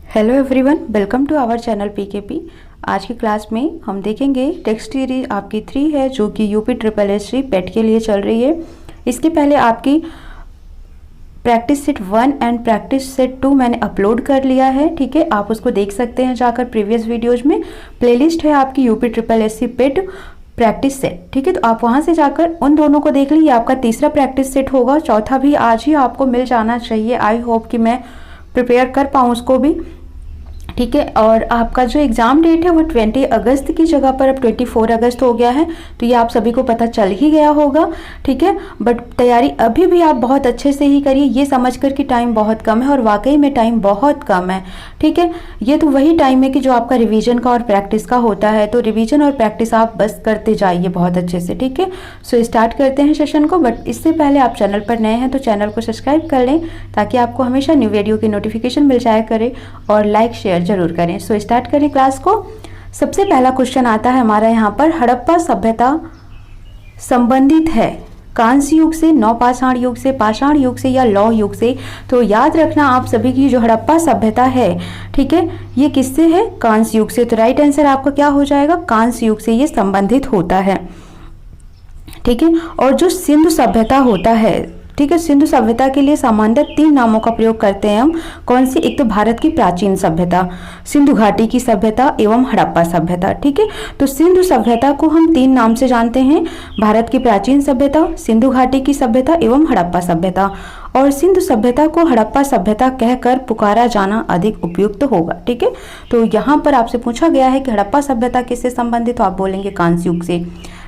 Hello everyone, welcome to our channel PKP. आज की class में हम देखेंगे टेक्स्ट सीरीज आपकी 3 है जो कि यूपी ट्रिपल एस पेट के लिए चल रही है। इसके पहले आपकी practice set 1 and practice set 2 मैंने अपलोड कर लिया है। ठीक है, आप उसको देख सकते हैं जाकर प्रीवियस वीडियोज में। प्लेलिस्ट है आपकी यूपी ट्रिपल एस पेट प्रैक्टिस सेट। ठीक है, तो आप वहां से जाकर उन दोनों को देख लीजिए। आपका तीसरा प्रैक्टिस सेट होगा, चौथा भी आज ही आपको मिल जाना चाहिए। आई होप कि मैं प्रिपेयर कर पाऊँ उसको भी। ठीक है, और आपका जो एग्ज़ाम डेट है वो 20 अगस्त की जगह पर अब 24 अगस्त हो गया है। तो ये आप सभी को पता चल ही गया होगा। ठीक है, बट तैयारी अभी भी आप बहुत अच्छे से ही करिए, ये समझ कर कि टाइम बहुत कम है, और वाकई में टाइम बहुत कम है। ठीक है, ये तो वही टाइम है कि जो आपका रिवीजन का और प्रैक्टिस का होता है। तो रिवीजन और प्रैक्टिस आप बस करते जाइए बहुत अच्छे से। ठीक है, सो स्टार्ट करते हैं सेशन को। बट इससे पहले आप चैनल पर नए हैं तो चैनल को सब्सक्राइब कर लें ताकि आपको हमेशा न्यू वीडियो की नोटिफिकेशन मिल जाया करे, और लाइक शेयर जरूर करें। सो स्टार्ट करें क्लास को। सबसे पहला क्वेश्चन आता है हमारा यहाँ पर, हड़प्पा सभ्यता संबंधित है कांस्य युग से, नवपाषाण युग से, पाषाण युग से या लौह युग से। तो याद रखना आप सभी की जो हड़प्पा सभ्यता है, ठीक है, ये किससे है? कांस्य युग से। तो राइट आंसर आपका क्या हो जाएगा? कांस्य युग से ये संबंधित होता है। ठीक है, और जो सिंधु सभ्यता होता है, ठीक है, सिंधु सभ्यता के लिए सामान्यतः 3 नामों का प्रयोग करते हैं हम। कौन सी? एक तो भारत की प्राचीन सभ्यता, सिंधु घाटी की सभ्यता एवं हड़प्पा सभ्यता। ठीक है, तो सिंधु सभ्यता को हम 3 नाम से जानते हैं, भारत की प्राचीन सभ्यता, सिंधु घाटी की सभ्यता एवं हड़प्पा सभ्यता। और सिंधु सभ्यता को हड़प्पा सभ्यता कहकर पुकारा जाना अधिक उपयुक्त होगा। ठीक है, तो यहाँ पर आपसे पूछा गया है कि हड़प्पा सभ्यता किससे संबंधित, तो आप बोलेंगे कांस्य युग से।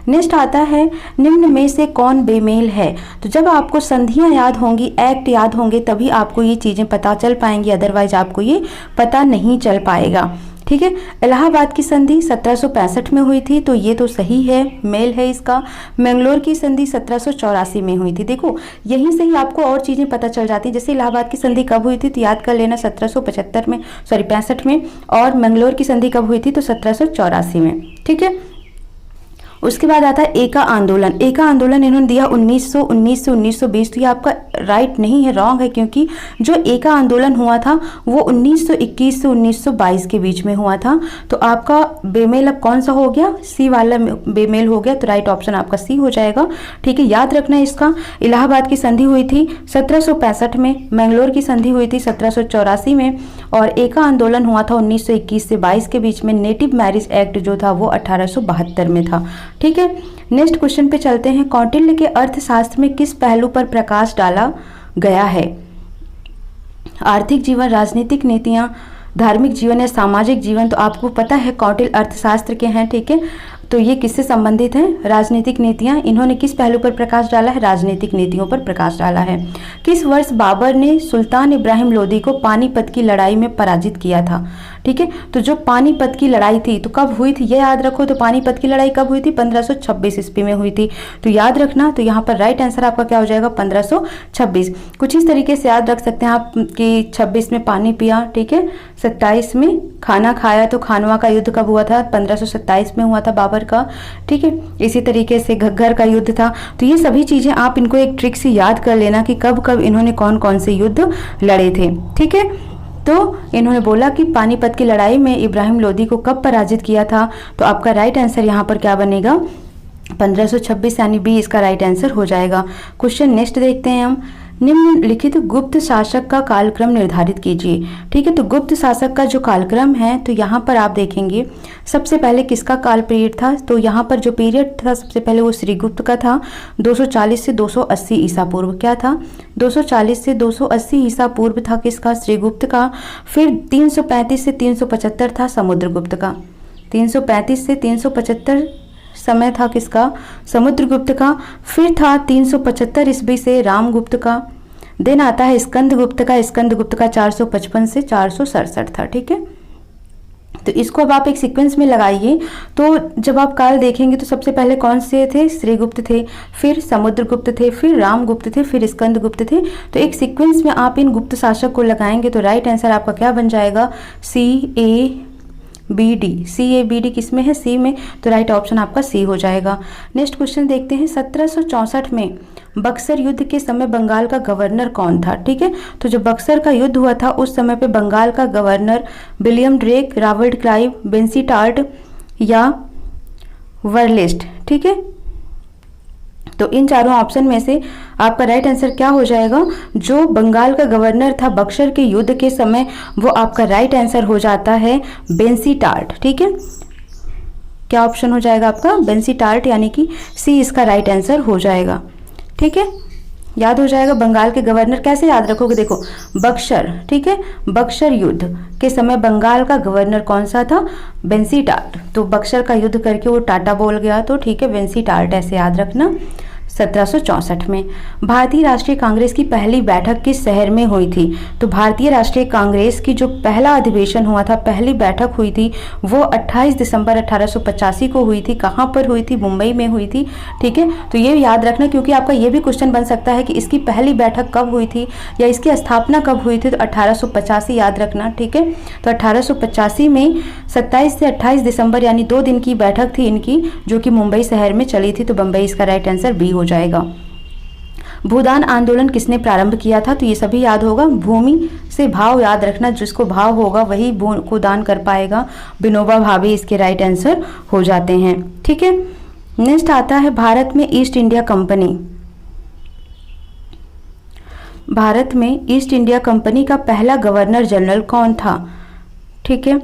नेक्स्ट आता है, निम्न में से कौन बेमेल है? तो जब आपको संधियां याद होंगी, एक्ट याद होंगे, तभी आपको ये चीजें पता चल पाएंगी, अदरवाइज आपको ये पता नहीं चल पाएगा। ठीक है, इलाहाबाद की संधि 1765 में हुई थी, तो ये तो सही है, मेल है इसका। मैंगलोर की संधि 1784 में हुई थी। देखो, यहीं से ही आपको और चीजें पता चल जाती हैं। जैसे इलाहाबाद की संधि कब हुई थी तो याद कर लेना 1775 में, 65 में, और मैंगलोर की संधि कब हुई थी तो 1784 में। ठीक है, उसके बाद आता है एका आंदोलन। एका आंदोलन इन्होंने दिया 1919 से 1920। तो ये आपका राइट नहीं है, रॉन्ग है, क्योंकि जो एका आंदोलन हुआ था वो 1921 से 1922 के बीच में हुआ था। तो आपका बेमेल अब कौन सा हो गया? सी वाला बेमेल हो गया। तो राइट ऑप्शन आपका सी हो जाएगा। ठीक है, याद रखना इसका। इलाहाबाद की संधि हुई थी 1765 में, मैंगलोर की संधि हुई थी 1784 में, और एका आंदोलन हुआ था 1921 से 22 के बीच में। नेटिव मैरिज एक्ट जो था वो 1872 में था। ठीक है, नेक्स्ट क्वेश्चन पे चलते हैं। कौटिल्य के अर्थशास्त्र में किस पहलू पर प्रकाश डाला गया है? आर्थिक जीवन, राजनीतिक नीतियां, धार्मिक जीवन या सामाजिक जीवन। तो आपको पता है कौटिल्य अर्थशास्त्र के हैं। ठीक है, तो ये किससे संबंधित है? राजनीतिक नीतियां। इन्होंने किस पहलू पर प्रकाश डाला है? राजनीतिक नीतियों पर प्रकाश डाला है। किस वर्ष बाबर ने सुल्तान इब्राहिम लोदी को पानीपत की लड़ाई में पराजित किया था? ठीक है, तो जो पानीपत की लड़ाई थी तो कब हुई थी, ये याद रखो। तो पानीपत की लड़ाई कब हुई थी? 1526 ईस्वी में हुई थी। तो याद रखना, तो यहाँ पर राइट आंसर आपका क्या हो जाएगा? 1526। कुछ इस तरीके से याद रख सकते हैं आप कि 26 में पानी पिया, ठीक है, 27 में खाना खाया। तो खानवा का युद्ध कब हुआ था? 1527 में हुआ था बाबर का। ठीक है, इसी तरीके से घग्गर का युद्ध था। तो ये सभी चीजें आप इनको एक ट्रिक से याद कर लेना कि कब कब इन्होंने कौन कौन से युद्ध लड़े थे। ठीक है, तो इन्होंने बोला कि पानीपत की लड़ाई में इब्राहिम लोदी को कब पराजित किया था। तो आपका राइट आंसर यहाँ पर क्या बनेगा? 1526, यानी बी इसका राइट आंसर हो जाएगा। क्वेश्चन नेक्स्ट देखते हैं हम। निम्नलिखित गुप्त शासक का कालक्रम निर्धारित कीजिए। ठीक है, तो गुप्त शासक का जो कालक्रम है, तो यहाँ पर आप देखेंगे सबसे पहले किसका काल पीरियड था। तो यहाँ पर जो पीरियड था सबसे पहले वो श्रीगुप्त का था, 240 से 280 ईसा पूर्व। क्या था? 240 से 280 ईसा पूर्व था किसका? श्रीगुप्त का। फिर 335 से 375 था समुद्रगुप्त का। 335 से 375 समय था किसका? समुद्रगुप्त का। फिर था 375 ईस्वी से रामगुप्त का। देन आता है स्कंदगुप्त का। स्कंदगुप्त का 455 से 467 था। ठीक है, तो इसको अब आप एक सीक्वेंस में लगाइए। तो जब आप काल देखेंगे तो सबसे पहले कौन से थे? श्रीगुप्त थे, फिर समुद्रगुप्त थे, फिर रामगुप्त थे, फिर स्कंदगुप्त थे। तो एक सीक्वेंस में आप इन गुप्त शासक को लगाएंगे तो राइट आंसर आपका क्या बन जाएगा? सी, ए, BD, CABD किस में है? सी में, तो राइट ऑप्शन आपका सी हो जाएगा। नेक्स्ट क्वेश्चन देखते हैं, 1764 में बक्सर युद्ध के समय बंगाल का गवर्नर कौन था? ठीक है, तो जब बक्सर का युद्ध हुआ था उस समय पे बंगाल का governor William Drake, Robert Clive, Vansittart या वर्लेस्ट। ठीक है, तो इन चारों ऑप्शन में से आपका राइट आंसर क्या हो जाएगा? जो बंगाल का गवर्नर था बक्सर के युद्ध के समय, वो आपका राइट आंसर हो जाता है बेंसीटार्ट। ठीक है, क्या ऑप्शन हो जाएगा आपका? बेंसीटार्ट, यानी कि सी इसका राइट आंसर हो जाएगा। ठीक है, याद हो जाएगा बंगाल के गवर्नर, कैसे याद रखोगे? देखो बक्सर, ठीक है, बक्सर युद्ध के समय बंगाल का गवर्नर कौन सा था? बेंसीटार्ट। तो बक्सर का युद्ध करके वो टाटा बोल गया, तो ठीक है बेंसीटार्ट ऐसे याद रखना। 1764 में भारतीय राष्ट्रीय कांग्रेस की पहली बैठक किस शहर में हुई थी? तो भारतीय राष्ट्रीय कांग्रेस की जो पहला अधिवेशन हुआ था, पहली बैठक हुई थी, वो 28 दिसंबर 1885 को हुई थी। कहाँ पर हुई थी? मुंबई में हुई थी। ठीक है, तो ये याद रखना, क्योंकि आपका ये भी क्वेश्चन बन सकता है कि इसकी पहली बैठक कब हुई थी या इसकी स्थापना कब हुई थी, तो 1885 याद रखना। ठीक है, तो 1885 में 27 से 28 दिसंबर यानी 2 दिन की बैठक थी इनकी, जो कि मुंबई शहर में चली थी। तो बम्बई इसका राइट आंसर बी हो जाएगा। भूदान आंदोलन किसने प्रारंभ किया था? तो ये सभी याद होगा। भूमि से भाव याद रखना, जिसको भाव होगा वही भू को दान कर पाएगा। विनोबा भावे इसके राइट आंसर हो जाते हैं। ठीक है, नेक्स्ट आता है भारत में ईस्ट इंडिया कंपनी। भारत में ईस्ट इंडिया कंपनी का पहला गवर्नर जनरल कौन था? ठीक है,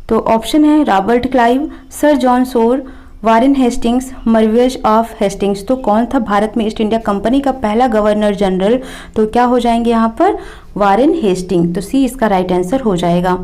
तो ऑप्शन है Robert Clive, sir John Shore, Warren Hastings, marquess of Hastings. तो कौन था भारत में ईस्ट इंडिया कंपनी का पहला गवर्नर जनरल? तो क्या हो जाएंगे यहाँ पर? Warren Hastings. तो सी इसका राइट आंसर हो जाएगा।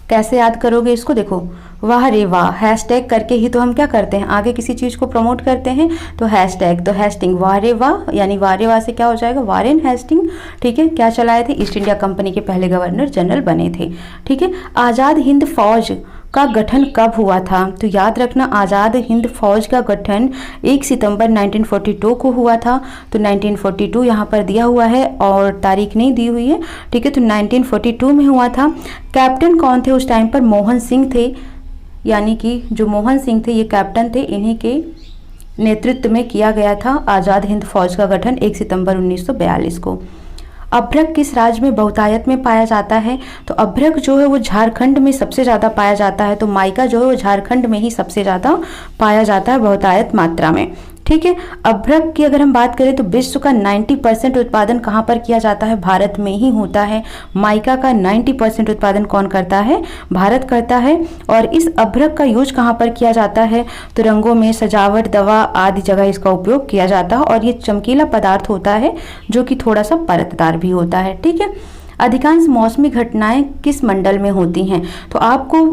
कैसे याद करोगे इसको? देखो वाह रे वाह, हैशटैग करके ही तो हम क्या करते हैं, आगे किसी चीज को प्रमोट करते हैं। तो हैशटैग, तो हेस्टिंग, वाह रे वाह, यानी वाह रे वाह से क्या हो जाएगा? Warren Hastings. ठीक है, क्या चलाए थे? ईस्ट इंडिया कंपनी के पहले गवर्नर जनरल बने थे। ठीक है, आज़ाद हिंद फौज का गठन कब हुआ था? तो याद रखना आज़ाद हिंद फौज का गठन 1 सितंबर 1942 को हुआ था। तो 1942 यहाँ पर दिया हुआ है और तारीख नहीं दी हुई है। ठीक है, तो 1942 में हुआ था। कैप्टन कौन थे उस टाइम पर? मोहन सिंह थे, यानी कि जो मोहन सिंह थे ये कैप्टन थे, इन्हीं के नेतृत्व में किया गया था आज़ाद हिंद फौज का गठन 1 सितंबर 1942 को। अभ्रक किस राज्य में बहुतायत में पाया जाता है? तो अभ्रक जो है वो झारखंड में सबसे ज़्यादा पाया जाता है। तो माइका जो है वो झारखंड में ही सबसे ज़्यादा पाया जाता है बहुतायत मात्रा में। ठीक है, अभ्रक की अगर हम बात करें तो विश्व का 90% उत्पादन कहाँ पर किया जाता है? भारत में ही होता है। माइका का 90% उत्पादन कौन करता है? भारत करता है। और इस अभ्रक का यूज कहाँ पर किया जाता है? तो रंगों में, सजावट, दवा आदि जगह इसका उपयोग किया जाता है। और ये चमकीला पदार्थ होता है जो कि थोड़ा सा परतदार भी होता है। ठीक है, अधिकांश मौसमी घटनाएं किस मंडल में होती हैं? तो आपको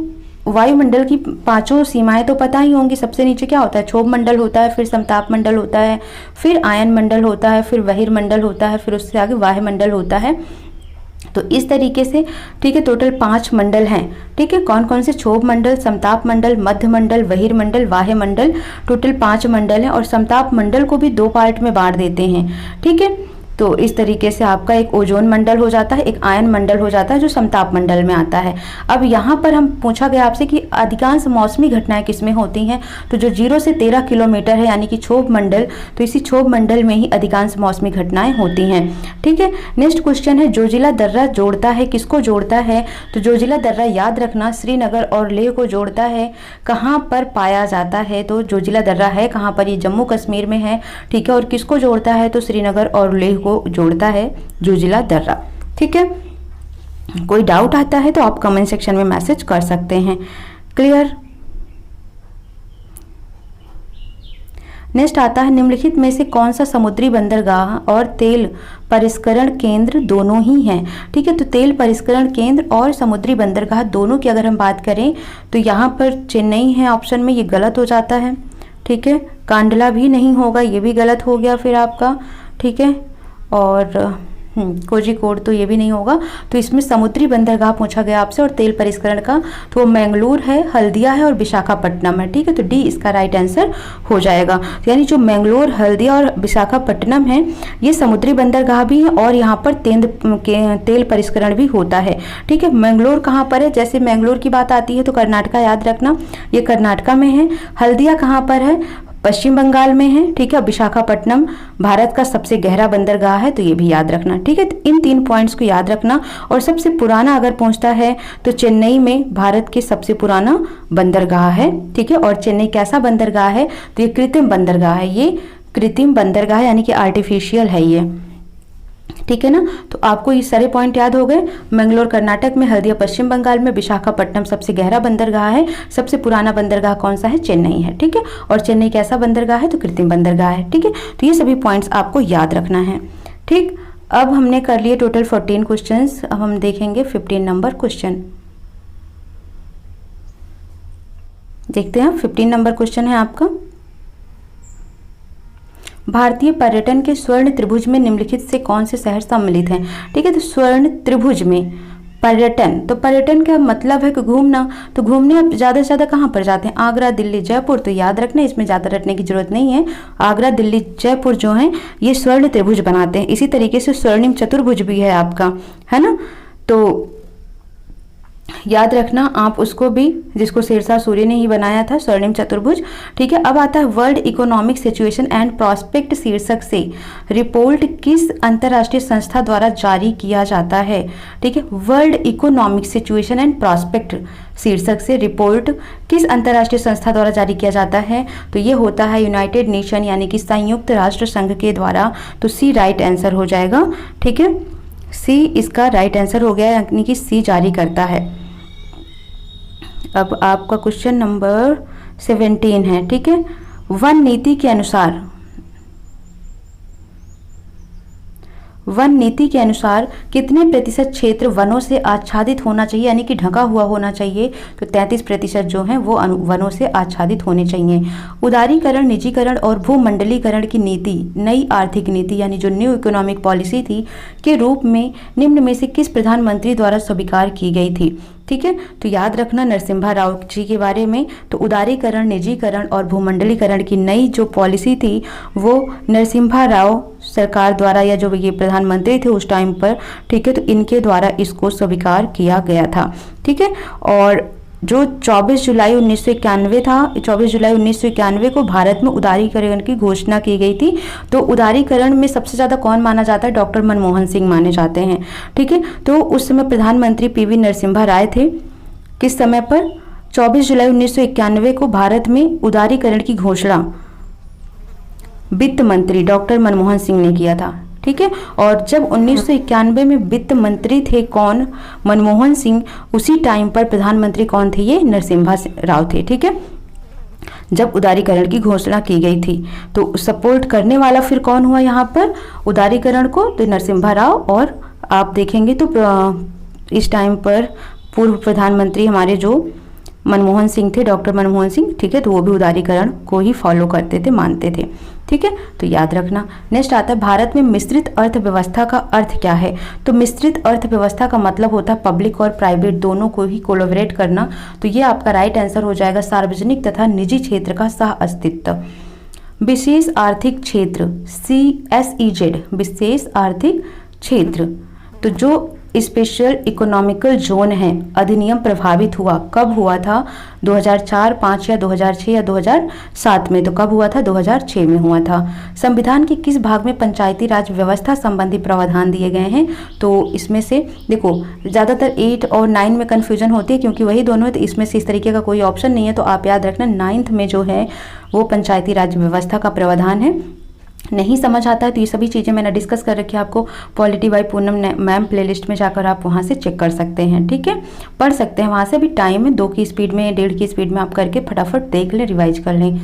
वायुमंडल की 5 सीमाएं तो पता ही होंगी। सबसे नीचे क्या होता है? क्षोभ मंडल होता है, फिर समताप मंडल होता है, फिर आयन मंडल होता है, फिर बहिर्मंडल होता है, फिर उससे आगे वायुमंडल होता है। तो इस तरीके से ठीक है, टोटल 5 मंडल हैं। ठीक है, कौन कौन से? क्षोभ मंडल, समताप मंडल, मध्य मंडल, बहिर्मंडल, वायुमंडल, टोटल 5 मंडल हैं। और समताप मंडल को भी 2 पार्ट में बांट देते हैं। ठीक है, तो इस तरीके से आपका एक ओजोन मंडल हो जाता है, एक आयन मंडल हो जाता है जो समताप मंडल में आता है। अब यहाँ पर हम पूछा गया आपसे कि अधिकांश मौसमी घटनाएं किसमें होती हैं? तो जो 0 से 13 किलोमीटर है यानी कि क्षोभ मंडल, तो इसी क्षोभ मंडल में ही अधिकांश मौसमी घटनाएं होती हैं। ठीक है, नेक्स्ट क्वेश्चन है, जोजिला दर्रा जोड़ता है, किसको जोड़ता है? तो जोजिला दर्रा याद रखना श्रीनगर और लेह को जोड़ता है। कहाँ पर पाया जाता है? तो जोजिला दर्रा है कहाँ पर? ये जम्मू कश्मीर में है। ठीक है, और किसको जोड़ता है? तो श्रीनगर और लेह को जोड़ता है जोजिला दर्रा। ठीक है, कोई डाउट आता है तो आप कमेंट सेक्शन में मैसेज कर सकते हैं। क्लियर? नेक्स्ट आता है, निम्नलिखित में से कौन सा समुद्री बंदरगाह और तेल परिष्करण केंद्र दोनों ही हैं? ठीक है, तो तेल परिष्करण केंद्र और समुद्री बंदरगाह दोनों की अगर हम बात करें तो यहाँ पर चेन्नई है ऑप्शन में, ये गलत हो जाता है। ठीक है, कांडला भी नहीं होगा, ये भी गलत हो गया फिर आपका। ठीक है, और कोझिकोड तो ये भी नहीं होगा। तो इसमें समुद्री बंदरगाह पूछा गया आपसे और तेल परिष्करण का, तो वो मैंगलोर है, हल्दिया है और विशाखापट्टनम है। ठीक है, तो डी इसका राइट आंसर हो जाएगा। यानी जो मैंगलोर, हल्दिया और विशाखापट्टनम है ये समुद्री बंदरगाह भी है और यहाँ पर तेल परिष्करण भी होता है। ठीक है, मैंगलोर कहाँ पर है, जैसे मैंगलोर की बात आती है तो कर्नाटका याद रखना, ये कर्नाटका में है। हल्दिया कहाँ पर है, पश्चिम बंगाल में है। ठीक है, विशाखापट्टनम भारत का सबसे गहरा बंदरगाह है, तो ये भी याद रखना। ठीक है, इन 3 पॉइंट्स को याद रखना। और सबसे पुराना अगर पूछता है तो चेन्नई में भारत के सबसे पुराना बंदरगाह है। ठीक है, और चेन्नई कैसा बंदरगाह है, तो ये कृत्रिम बंदरगाह है, ये कृत्रिम बंदरगाह यानी कि आर्टिफिशियल है ये। ठीक है ना, तो आपको ये सारे पॉइंट याद हो गए। मैंगलोर कर्नाटक में, हल्दिया पश्चिम बंगाल में, विशाखापट्टनम सबसे गहरा बंदरगाह है, सबसे पुराना बंदरगाह कौन सा है, चेन्नई है। ठीक है, और चेन्नई कैसा बंदरगाह है, तो कृत्रिम बंदरगाह है। ठीक है, तो ये सभी पॉइंट्स आपको याद रखना है। ठीक, अब हमने कर लिए टोटल 14 क्वेश्चंस। अब हम देखेंगे 15 नंबर क्वेश्चन। देखते हैं 15 नंबर क्वेश्चन है आपका, भारतीय पर्यटन के स्वर्ण त्रिभुज में निम्नलिखित से कौन से शहर सम्मिलित हैं। ठीक है, तो स्वर्ण त्रिभुज में पर्यटन, तो पर्यटन का मतलब है कि घूमना, तो घूमने आप ज़्यादा से ज़्यादा कहाँ पर जाते हैं, आगरा, दिल्ली, जयपुर। तो याद रखना, इसमें ज़्यादा रटने की जरूरत नहीं है। आगरा, दिल्ली, जयपुर जो हैं ये स्वर्ण त्रिभुज बनाते हैं। इसी तरीके से स्वर्णिम चतुर्भुज भी है आपका, है ना, तो याद रखना आप उसको भी, जिसको शेरशाह सूरी ने ही बनाया था, स्वर्णिम चतुर्भुज। ठीक है, अब आता है world economic situation and prospect शीर्षक से रिपोर्ट किस अंतर्राष्ट्रीय संस्था द्वारा जारी किया जाता है। ठीक है, world economic situation and prospect शीर्षक से रिपोर्ट किस अंतर्राष्ट्रीय संस्था द्वारा जारी किया जाता है, तो ये होता है यूनाइटेड नेशन यानी कि संयुक्त राष्ट्र संघ के द्वारा। तो सी राइट आंसर हो जाएगा। ठीक है, सी इसका राइट आंसर हो गया, यानी कि सी जारी करता है। अब आपका क्वेश्चन नंबर 17 है। ठीक है, वन नीति के अनुसार, वन नीति के अनुसार कितने प्रतिशत क्षेत्र वनों से आच्छादित होना चाहिए, यानी कि ढका हुआ होना चाहिए, तो 33% जो है वो वनों से आच्छादित होने चाहिए। उदारीकरण, निजीकरण और भूमंडलीकरण की नीति नई आर्थिक नीति यानी जो न्यू इकोनॉमिक पॉलिसी थी के रूप में निम्न में से किस प्रधानमंत्री द्वारा स्वीकार की गई थी। ठीक है, तो याद रखना नरसिम्हा राव जी के बारे में, तो उदारीकरण, निजीकरण और भूमंडलीकरण की नई जो पॉलिसी थी वो नरसिम्हा राव सरकार द्वारा, या जो ये प्रधानमंत्री थे उस टाइम पर, ठीक है, तो इनके द्वारा इसको स्वीकार किया गया था। ठीक है, और जो 24 जुलाई 1991 था, 24 जुलाई 1991 को भारत में उदारीकरण की घोषणा की गई थी। तो उदारीकरण में सबसे ज़्यादा कौन माना जाता है, डॉक्टर मनमोहन सिंह माने जाते हैं। ठीक है, तो उस समय प्रधानमंत्री पीवी नरसिम्हा राय थे। किस समय पर, 24 जुलाई 1991 को भारत में उदारीकरण की घोषणा वित्त मंत्री डॉक्टर मनमोहन सिंह ने किया था। ठीक है, और जब 1991 में वित्त मंत्री थे कौन, मनमोहन सिंह, उसी टाइम पर प्रधानमंत्री कौन थे, ये नरसिम्हा राव थे। ठीक है, जब उदारीकरण की घोषणा की गई थी, तो सपोर्ट करने वाला फिर कौन हुआ यहाँ पर उदारीकरण को, तो नरसिम्हा राव। और आप देखेंगे तो इस टाइम पर पूर्व प्रधानमंत्री हमारे जो मनमोहन सिंह थे, डॉक्टर मनमोहन सिंह, ठीक है, तो वो भी उदारीकरण को ही फॉलो करते थे, मानते थे। ठीक है, तो याद रखना। नेक्स्ट आता है भारत में मिश्रित अर्थव्यवस्था का अर्थ क्या है। तो मिश्रित अर्थव्यवस्था का मतलब होता है पब्लिक और प्राइवेट दोनों को ही कोलैबोरेट करना। तो ये आपका राइट आंसर हो जाएगा, सार्वजनिक तथा निजी क्षेत्र का सह अस्तित्व। विशेष आर्थिक क्षेत्र CSEZ, विशेष आर्थिक क्षेत्र, तो जो स्पेशल इकोनॉमिकल जोन है अधिनियम प्रभावित हुआ, कब हुआ था, 2004, 5 या 2006 या 2007 में। तो कब हुआ था, 2006 में हुआ था। संविधान के किस भाग में पंचायती राज व्यवस्था संबंधी प्रावधान दिए गए हैं। तो इसमें से देखो ज़्यादातर 8 और 9 में कन्फ्यूजन होती है, क्योंकि वही दोनों है, तो इसमें से इस तरीके का कोई ऑप्शन नहीं है। तो आप याद रखना 9th में जो है वो पंचायती राज व्यवस्था का प्रावधान है। नहीं समझ आता है तो ये सभी चीज़ें मैंने डिस्कस कर रखी है, आपको polity bye Poonam ma'am playlist में जाकर आप वहाँ से चेक कर सकते हैं। ठीक है, पढ़ सकते हैं, वहाँ से भी टाइम है, 2 की स्पीड में, 1.5 की स्पीड में आप करके फटाफट देख लें, रिवाइज कर लें।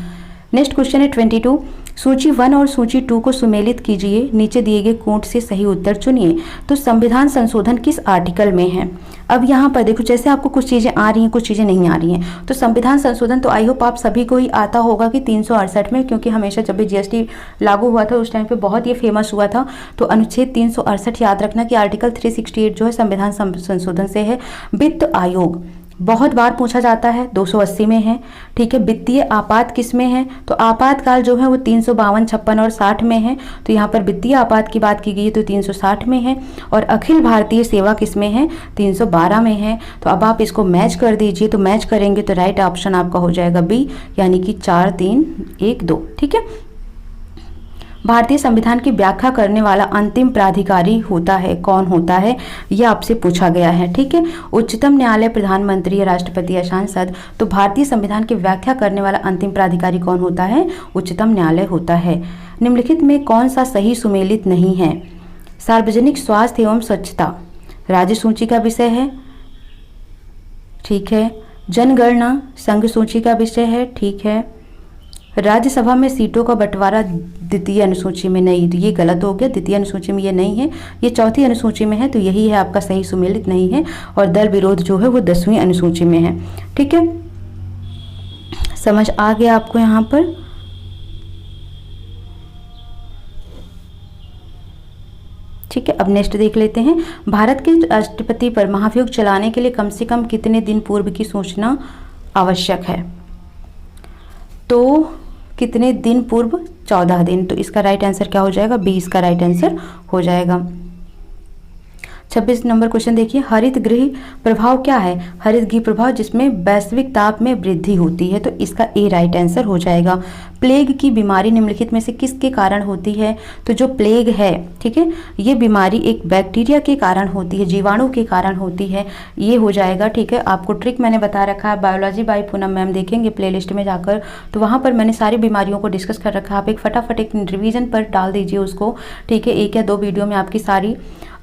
नेक्स्ट क्वेश्चन है 22, सूची 1 और सूची 2 को सुमेलित कीजिए, नीचे दिए गए कोड से सही उत्तर चुनिए। तो संविधान संशोधन किस आर्टिकल में है? अब यहाँ पर देखो, जैसे आपको कुछ चीज़ें आ रही हैं, कुछ चीज़ें नहीं आ रही हैं। तो संविधान संशोधन तो आई होप आप सभी को ही आता होगा कि 368 में, क्योंकि हमेशा जब भी जीएसटी लागू हुआ था उस टाइम पे बहुत ये फेमस हुआ था। तो अनुच्छेद 368 याद रखना कि आर्टिकल 368 जो है संविधान संशोधन से है। वित्त आयोग बहुत बार पूछा जाता है, 280 में है। ठीक है, वित्तीय आपात किस में है? तो आपातकाल जो है वो 352, 56 और 60 में है। तो यहाँ पर वित्तीय आपात की बात की गई है तो 360 में है। और अखिल भारतीय सेवा किस में है? 312 में है। तो अब आप इसको मैच कर दीजिए, तो मैच करेंगे तो राइट ऑप्शन आपका हो जाएगा बी, यानी कि 4, 3, 1, 2। ठीक है, भारतीय संविधान की व्याख्या करने वाला अंतिम प्राधिकारी होता है, कौन होता है? यह आपसे पूछा गया है। ठीक है, उच्चतम न्यायालय, प्रधानमंत्री या राष्ट्रपति या सांसद। तो भारतीय संविधान की व्याख्या करने वाला अंतिम प्राधिकारी कौन होता है? उच्चतम न्यायालय होता है। निम्नलिखित में कौन सा सही सुमेलित नहीं है? सार्वजनिक स्वास्थ्य एवं स्वच्छता राज्य सूची का विषय है। ठीक है, जनगणना संघ सूची का विषय है। ठीक है, राज्यसभा में सीटों का बंटवारा द्वितीय अनुसूची में नहीं, तो ये गलत हो गया, द्वितीय अनुसूची में ये नहीं है, ये चौथी अनुसूची में है। तो यही है आपका सही सुमेलित नहीं है। और दल विरोध जो है वो 10वीं अनुसूची में है। ठीक है, समझ आ गया आपको यहाँ पर? ठीक है, अब नेक्स्ट देख लेते हैं। भारत के राष्ट्रपति पर महाभियोग चलाने के लिए कम से कम कितने दिन पूर्व की सूचना आवश्यक है? तो कितने दिन पूर्व? 14 दिन। तो इसका राइट आंसर क्या हो जाएगा? बी इसका राइट आंसर हो जाएगा। 26 नंबर क्वेश्चन देखिए, हरित गृह प्रभाव क्या है? हरित गृह प्रभाव जिसमें वैश्विक ताप में वृद्धि होती है। तो इसका ए राइट आंसर हो जाएगा। प्लेग की बीमारी निम्नलिखित में से किसके कारण होती है? तो जो प्लेग है, ठीक है, ये बीमारी एक बैक्टीरिया के कारण होती है, जीवाणु के कारण होती है, ये हो जाएगा। ठीक है, आपको ट्रिक मैंने बता रखा है, बायोलॉजी बाय पूनम मैम देखेंगे प्लेलिस्ट में जाकर, तो वहाँ पर मैंने सारी बीमारियों को डिस्कस कर रखा है। आप एक फटाफट एक रिवीजन पर डाल दीजिए उसको। ठीक है, 1 या 2 वीडियो में आपकी सारी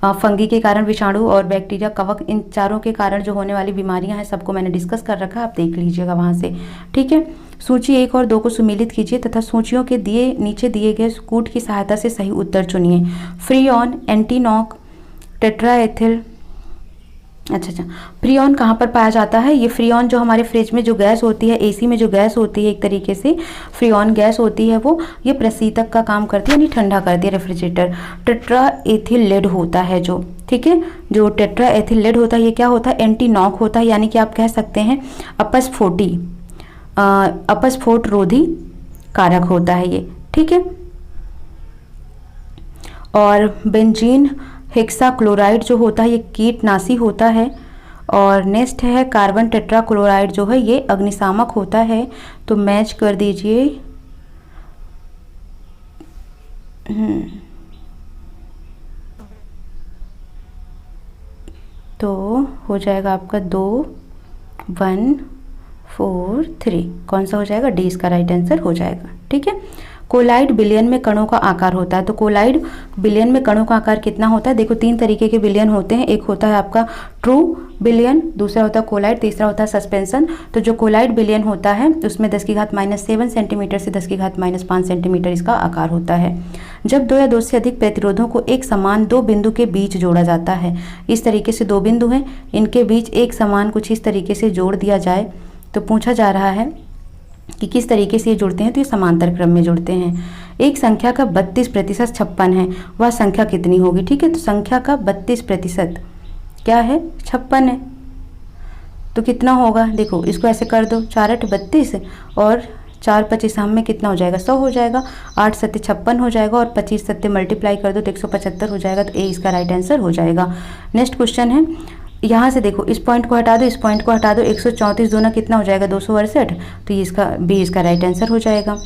फंगी के कारण, विषाणु और बैक्टीरिया, कवक, इन चारों के कारण जो होने वाली बीमारियां हैं सबको मैंने डिस्कस कर रखा है, आप देख लीजिएगा वहां से। ठीक है, सूची 1 और 2 को सुमेलित कीजिए तथा सूचियों के नीचे दिए गए कूट की सहायता से सही उत्तर चुनिए। Freon, antiknock, tetraethyl. अच्छा, फ्रीऑन कहाँ पर पाया जाता है? ये फ्रीऑन जो हमारे फ्रिज में जो गैस होती है, एसी में जो गैस होती है, एक तरीके से फ्रीऑन गैस होती है वो, ये प्रशीतक का काम करती है, यानी ठंडा करती है, रेफ्रिजरेटर। टेट्राएथिल लेड होता है जो, ठीक है, जो टेट्राएथिल लेड होता है ये क्या होता है? एंटीनॉक होता है, यानी कि आप कह सकते हैं अपस्फोट रोधी कारक होता है ये। ठीक है, और बेंजीन हेक्साक्लोराइड जो होता है ये कीटनाशी होता है। और नेक्स्ट है कार्बन टेट्राक्लोराइड जो है ये अग्निशामक होता है। तो मैच कर दीजिए। तो हो जाएगा आपका 2, 1, 4, 3। कौन सा हो जाएगा? डी इसका राइट आंसर हो जाएगा। ठीक है, कोलाइड बिलियन में कणों का आकार होता है। तो कोलाइड बिलियन में कणों का आकार कितना होता है? देखो 3 तरीके के बिलियन होते हैं, एक होता है आपका ट्रू बिलियन, दूसरा होता है कोलाइड, तीसरा होता है सस्पेंशन। तो जो कोलाइड बिलियन होता है उसमें 10⁻⁻7 सेंटीमीटर से 10⁻⁵ सेंटीमीटर इसका आकार होता है। जब 2 या 2 से अधिक प्रतिरोधों को एक समान 2 बिंदु के बीच जोड़ा जाता है, इस तरीके से 2 बिंदु हैं, इनके बीच एक समान कुछ इस तरीके से जोड़ दिया जाए, तो पूछा जा रहा है कि किस तरीके से ये जुड़ते हैं? तो ये समांतर क्रम में जुड़ते हैं। एक संख्या का 32% 56 है, वह संख्या कितनी होगी? ठीक है, तो संख्या का 32% क्या है? 56 है। तो कितना होगा? देखो इसको ऐसे कर दो, 4 8 32 और 4 25 हम में कितना हो जाएगा? 100 हो जाएगा। 8 7 56 हो जाएगा और 25 7 मल्टीप्लाई कर दो तो 175 हो जाएगा। तो ए इसका राइट आंसर हो जाएगा। नेक्स्ट क्वेश्चन है, यहाँ से देखो इस पॉइंट को हटा दो, इस पॉइंट को हटा दो, 134 दूना कितना हो जाएगा? 268। तो ये इसका बी इसका राइट आंसर हो जाएगा।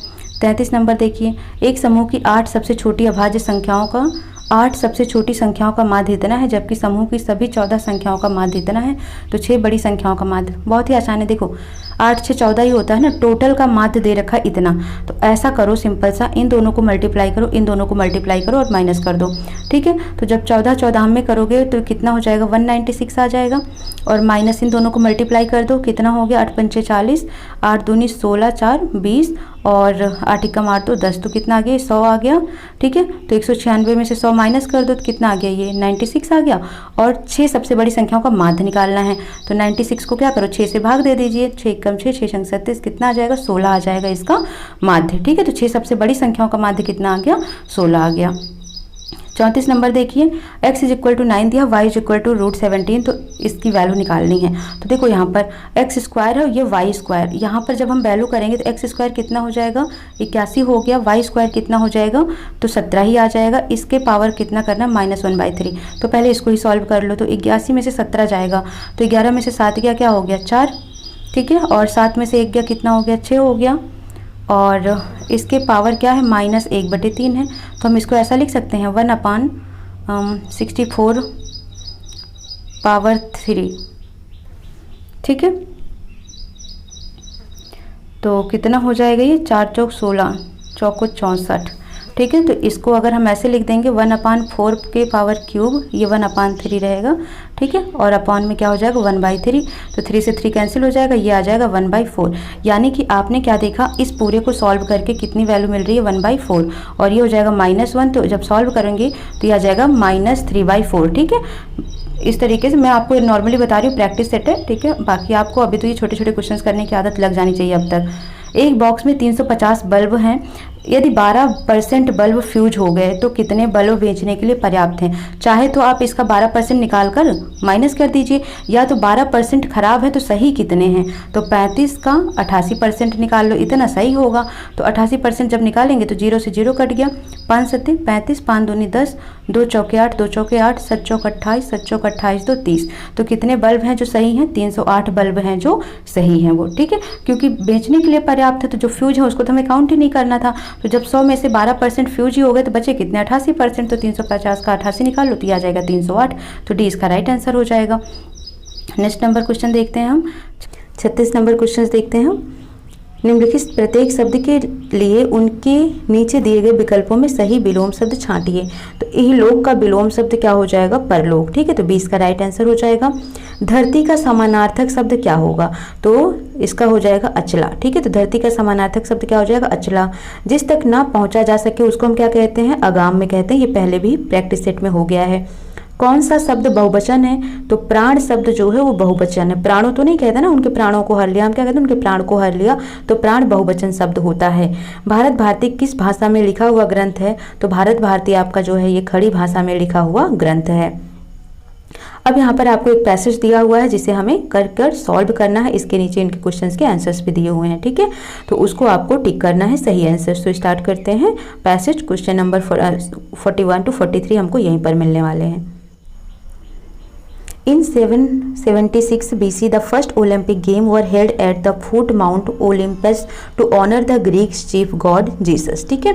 33 नंबर देखिए, एक समूह की 8 सबसे छोटी अभाज्य संख्याओं का 8 सबसे छोटी संख्याओं का माध्य इतना है, जबकि समूह की सभी 14 संख्याओं का माध्य इतना है। तो 6 बड़ी संख्याओं का माध्य बहुत ही आसान है। देखो 8 6 14 ही होता है ना, टोटल का माध्य दे रखा है इतना। तो ऐसा करो सिंपल सा, इन दोनों को मल्टीप्लाई करो, इन दोनों को मल्टीप्लाई करो और माइनस कर दो। ठीक है, तो जब 14 14 में करोगे तो कितना हो जाएगा? 196 आ जाएगा। और माइनस इन दोनों को मल्टीप्लाई कर दो, कितना हो गया? 8 पंचे 40, 8 दूनी 16, 4 20 और 8 एकम 8 तो 10, तो कितना आ गया, 100 आ गया। ठीक है, तो 196 में से 100 माइनस कर दो तो कितना आ गया, ये 96 आ गया। और 6 सबसे बड़ी संख्याओं का माध्य निकालना है, तो 96 को क्या करो, 6 से भाग दे दीजिए। 6 एकम 6, 6 छंग 37, कितना आ जाएगा, 16 आ जाएगा इसका माध्य। ठीक है, तो 6 सबसे बड़ी संख्याओं का माध्य कितना आ गया, 16 आ गया। 34 नंबर देखिए, x = 9 दिया, y = √17, तो इसकी वैल्यू निकालनी है। तो देखो यहाँ पर x स्क्वायर है और ये y स्क्वायर, यहाँ पर जब हम वैल्यू करेंगे तो x स्क्वायर कितना हो जाएगा, 81 हो गया। y स्क्वायर कितना हो जाएगा, तो 17 ही आ जाएगा। इसके पावर कितना करना, -1/3। तो पहले इसको ही सॉल्व कर लो। तो 81 में से 17 जाएगा, तो 11 में से 7 गया, क्या हो गया, 4। ठीक है, और 7 में से 1 गया, कितना हो गया, 6 हो गया। और इसके पावर क्या है, -1/3 है। तो हम इसको ऐसा लिख सकते हैं 1/64 पावर 3। ठीक है, तो कितना हो जाएगा ये, 4 चौक 16, चौको 64। ठीक है, तो इसको अगर हम ऐसे लिख देंगे 1/4 के पावर क्यूब, ये 1/3 रहेगा। ठीक है, और अपॉन में क्या हो जाएगा, 1/3, तो 3 से 3 कैंसिल हो जाएगा, ये आ जाएगा 1/4। यानी कि आपने क्या देखा, इस पूरे को सॉल्व करके कितनी वैल्यू मिल रही है, 1/4, और ये हो जाएगा -1। तो जब सॉल्व करेंगे तो ये आ जाएगा -3/4। ठीक है, इस तरीके से मैं आपको नॉर्मली बता रही हूँ, प्रैक्टिस सेट है। ठीक है, बाकी आपको अभी तो ये छोटे छोटे क्वेश्चंस करने की आदत लग जानी चाहिए अब तक। एक बॉक्स में 350 बल्ब हैं, यदि 12% बल्ब फ्यूज हो गए तो कितने बल्ब बेचने के लिए पर्याप्त हैं। चाहे तो आप इसका 12% निकाल कर माइनस कर दीजिए, या तो 12% खराब है तो सही कितने हैं, तो 35 का 88% निकाल लो, इतना सही होगा। तो 88% जब निकालेंगे तो 0 से 0 कट गया, 5 सत्ते 35, 5 दूनी 10, 2 चौके 8, 2 चौके 8, 7 चौक 28, 7 चौक 28, 2 30। तो कितने बल्ब हैं जो सही हैं, 308 बल्ब हैं जो सही हैं वो। ठीक है, क्योंकि बेचने के लिए पर्याप्त है, तो जो फ्यूज है उसको तो हमें काउंट ही नहीं करना था। तो जब 100 में से 12% फ्यूज ही हो गए तो बचे कितने, 88%। तो 350 का 88 निकाल लो तो ये आ जाएगा 308। तो डी इसका राइट आंसर हो जाएगा। नेक्स्ट नंबर क्वेश्चन देखते हैं हम, 36 नंबर क्वेश्चन देखते हैं हम। निम्नलिखित प्रत्येक शब्द के लिए उनके नीचे दिए गए विकल्पों में सही विलोम शब्द छांटिए। तो इहलोक का विलोम शब्द क्या हो जाएगा, परलोक। ठीक है, तो 20 का राइट आंसर हो जाएगा। धरती का समानार्थक शब्द क्या होगा, तो इसका हो जाएगा अचला। ठीक है, तो धरती का समानार्थक शब्द क्या हो जाएगा, अचला। जिस तक ना पहुंचा जा सके उसको हम क्या कहते हैं, अगाम में कहते हैं। ये पहले भी प्रैक्टिस सेट में हो गया है। कौन सा शब्द बहुवचन है, तो प्राण शब्द जो है वो बहुवचन है। प्राणों तो नहीं कहते ना, उनके प्राणों को हर लिया, हम क्या कहते हैं, उनके प्राण को हर लिया, तो प्राण बहुवचन शब्द होता है। भारत भारती किस भाषा में लिखा हुआ ग्रंथ है, तो भारत भारती आपका जो है ये खड़ी भाषा में लिखा हुआ ग्रंथ है। अब यहाँ पर आपको एक पैसेज दिया हुआ है जिसे हमें कर कर सॉल्व करना है। इसके नीचे इनके क्वेश्चंस के आंसर्स भी दिए हुए हैं। ठीक है, तो उसको आपको टिक करना है सही आंसर। तो स्टार्ट करते हैं पैसेज। क्वेश्चन नंबर 41 to 43 हमको यहीं पर मिलने वाले हैं। In 776 BC, the first Olympic Games were held at the foot Mount Olympus to honor the Greek chief god Jesus। ठीक है,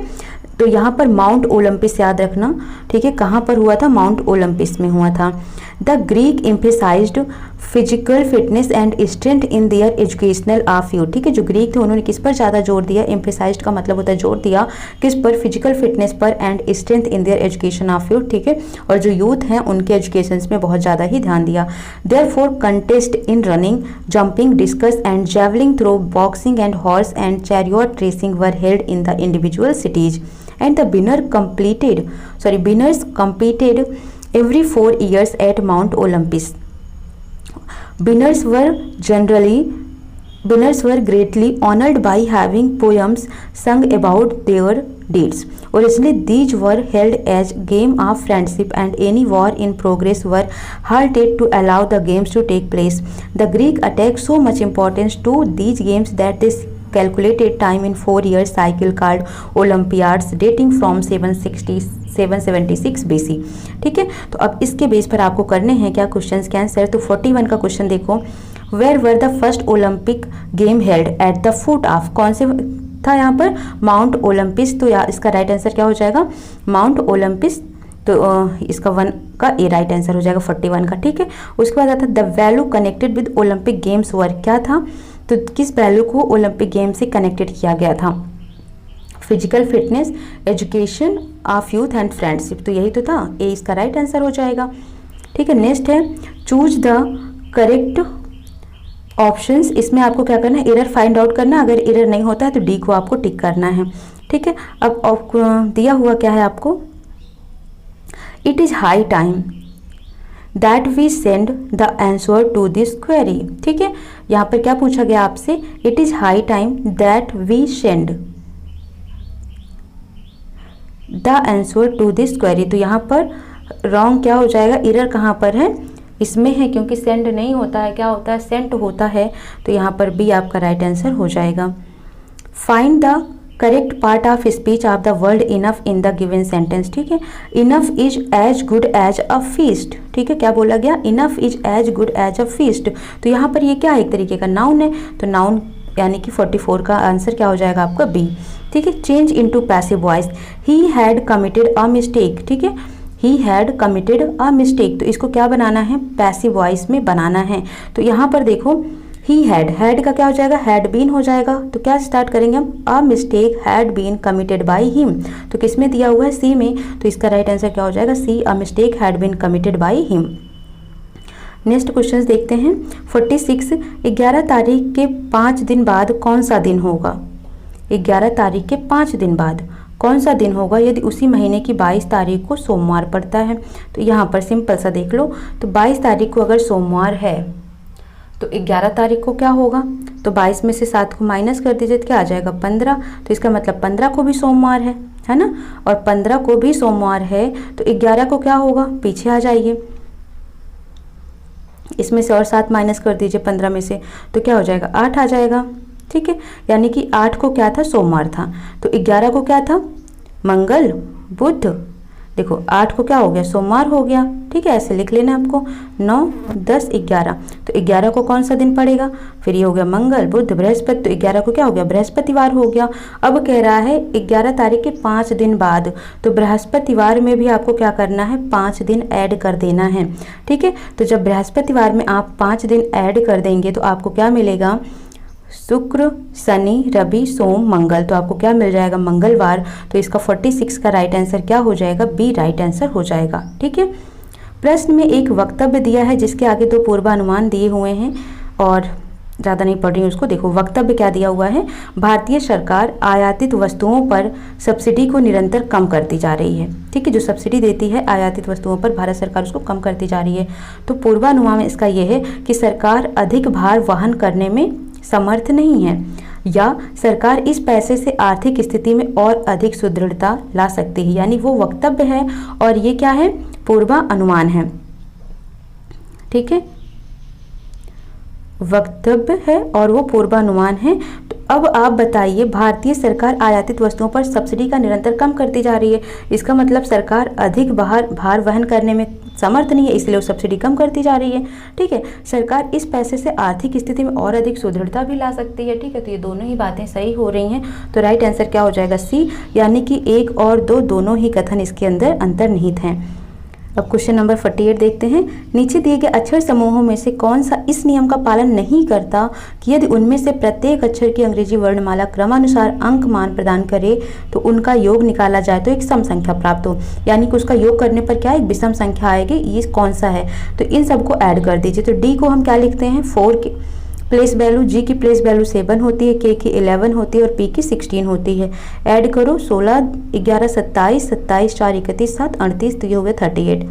तो यहाँ पर माउंट ओलंपिस याद रखना। ठीक है, कहाँ पर हुआ था, माउंट ओलंपिस में हुआ था। The Greek emphasised physical fitness and strength in their educational of youth. ठीक है, जो ग्रीक थे उन्होंने किस पर ज़्यादा जोर दिया, एम्फेसाइज्ड का मतलब होता है जोर दिया, किस पर, फिजिकल फिटनेस पर, and strength in their education of youth. ठीक है, और जो यूथ हैं उनके एजुकेशन में बहुत ज़्यादा ही ध्यान दिया। Therefore contest in running, jumping, discus and javelin throw, boxing and horse and chariot racing were held in the individual cities and the winners competed every 4 years at Mount Olympus. Winners were greatly honored by having poems sung about their deeds. Originally, these were held as game of friendship, and any war in progress were halted to allow the games to take place. The Greek attached so much importance to these games that they calculated time in 4-year cycle called Olympiads dating from 776 BC। ठीक है, तो अब इसके base पर आपको करने हैं क्या क्वेश्चंस के आंसर। तो 41 का क्वेश्चन देखो, where were the first Olympic game held at the foot of, कौन से था यहाँ पर, माउंट ओलंपिस। तो इसका राइट आंसर क्या हो जाएगा, माउंट ओलंपिस। तो इसका 1 का ए राइट आंसर हो जाएगा 41 का। ठीक है, उसके बाद आता है the value connected with Olympic games were, क्या था, तो किस वैल्यू को ओलंपिक गेम से कनेक्टेड किया गया था, physical fitness, education of youth and friendship. तो यही तो था, ए इसका राइट आंसर हो जाएगा। ठीक है, नेक्स्ट है चूज द करेक्ट ऑप्शंस, इसमें आपको क्या करना है, एरर फाइंड आउट करना। अगर एरर नहीं होता है तो डी को आपको टिक करना है, ठीक है। अब दिया हुआ क्या है आपको, it is high time that we send the answer to this query, ठीक है। यहाँ पर क्या पूछा गया आपसे, it is high time that we send the answer to this query. तो यहाँ पर रॉन्ग क्या हो जाएगा, एरर कहाँ पर है, इसमें है, क्योंकि सेंड नहीं होता है, क्या होता है, सेंट होता है। तो यहाँ पर बी आपका राइट आंसर हो जाएगा। Find the correct part of speech of the word enough in the given sentence, ठीक है। Enough is as good as a feast, ठीक है। क्या बोला गया, enough is as good as a feast. तो यहाँ पर ये क्या है, एक तरीके का नाउन है, तो नाउन यानी कि 44 का आंसर क्या हो जाएगा आपका बी, ठीक है। Change into passive voice, he had committed a mistake, ठीक है। He had committed a mistake, तो इसको क्या बनाना है, पैसिव वॉइस में बनाना है। तो यहाँ पर देखो, ही हैड का क्या हो जाएगा, हैड बीन हो जाएगा। तो क्या स्टार्ट करेंगे हम, a mistake had been committed by him. तो किस में दिया हुआ है, सी में, तो इसका राइट आंसर क्या हो जाएगा, C, a mistake had been committed by him. Next question देखते हैं 46, 11 तारीख के 5 दिन बाद कौन सा दिन होगा। 11 तारीख के 5 दिन बाद कौन सा दिन होगा यदि उसी महीने की 22 तारीख को सोमवार पड़ता है। तो यहाँ पर सिंपल सा देख लो, तो 22 तारीख को अगर सोमवार है तो 11 तारीख को क्या होगा, तो 22 में से 7 को माइनस कर दीजिए तो क्या आ जाएगा 15। तो इसका मतलब 15 को भी सोमवार है ना, और 15 को भी सोमवार है तो 11 को क्या होगा, पीछे आ जाइए, इसमें से और 7 माइनस कर दीजिए 15 में से, तो क्या हो जाएगा 8 आ जाएगा, ठीक है। यानी कि 8 को क्या था, सोमवार था, तो 11 को क्या था, मंगल बुध। देखो 8 को क्या हो गया, सोमवार हो गया, ठीक है। ऐसे लिख लेना आपको, 9 10 11, तो 11 को कौन सा दिन पड़ेगा, फिर ये हो गया मंगल बुध बृहस्पति, तो 11 को क्या हो गया, बृहस्पतिवार हो गया। अब कह रहा है 11 तारीख के 5 दिन बाद, तो बृहस्पतिवार में भी आपको क्या करना है, 5 दिन ऐड कर देना है, ठीक है। तो जब बृहस्पतिवार में आप 5 दिन ऐड कर देंगे तो आपको क्या मिलेगा, शुक्र शनि रवि सोम मंगल, तो आपको क्या मिल जाएगा, मंगलवार। तो इसका 46 का राइट आंसर क्या हो जाएगा, बी राइट आंसर हो जाएगा, ठीक है। प्रश्न में एक वक्तव्य दिया है जिसके आगे 2 पूर्वानुमान दिए हुए हैं, और ज़्यादा नहीं पढ़ रही हूँ उसको। देखो वक्तव्य क्या दिया हुआ है, भारतीय सरकार आयातित वस्तुओं पर सब्सिडी को निरंतर कम करती जा रही है, ठीक है। जो सब्सिडी देती है आयातित वस्तुओं पर भारत सरकार उसको कम करती जा रही है। तो पूर्वानुमान इसका यह है कि सरकार अधिक भार वहन करने में समर्थ नहीं है, या सरकार इस पैसे से आर्थिक स्थिति में और अधिक सुदृढ़ता ला सकती है। यानी वो वक्तव्य है और ये क्या है, पूर्वानुमान है, ठीक है। वक्तव्य है और वो पूर्वानुमान है। तो अब आप बताइए, भारतीय सरकार आयातित वस्तुओं पर सब्सिडी का निरंतर कम करती जा रही है, इसका मतलब सरकार अधिक भार वहन करने में समर्थ नहीं है, इसलिए वो सब्सिडी कम करती जा रही है, ठीक है। सरकार इस पैसे से आर्थिक स्थिति में और अधिक सुदृढ़ता भी ला सकती है, ठीक है। तो ये दोनों ही बातें सही हो रही हैं, तो राइट आंसर क्या हो जाएगा, सी, यानी कि 1 और 2 दोनों ही कथन इसके अंदर अंतर्निहित हैं। अब क्वेश्चन नंबर 48 देखते हैं। नीचे दिए गए अक्षर समूहों में से कौन सा इस नियम का पालन नहीं करता कि यदि उनमें से प्रत्येक अक्षर की अंग्रेजी वर्णमाला क्रमानुसार अंक मान प्रदान करे तो उनका योग निकाला जाए तो एक सम संख्या प्राप्त हो। यानी कि उसका योग करने पर क्या एक विषम संख्या आएगी, ये कौन सा है, तो इन सबको ऐड कर दीजिए। तो डी को हम क्या लिखते हैं, 4 की प्लेस वैल्यू, जी की प्लेस वैल्यू 7 होती है, के की 11 होती है और पी की 16 होती है। ऐड करो 16 11 27, 27 4 31 7 38, तो ये हो गया 38।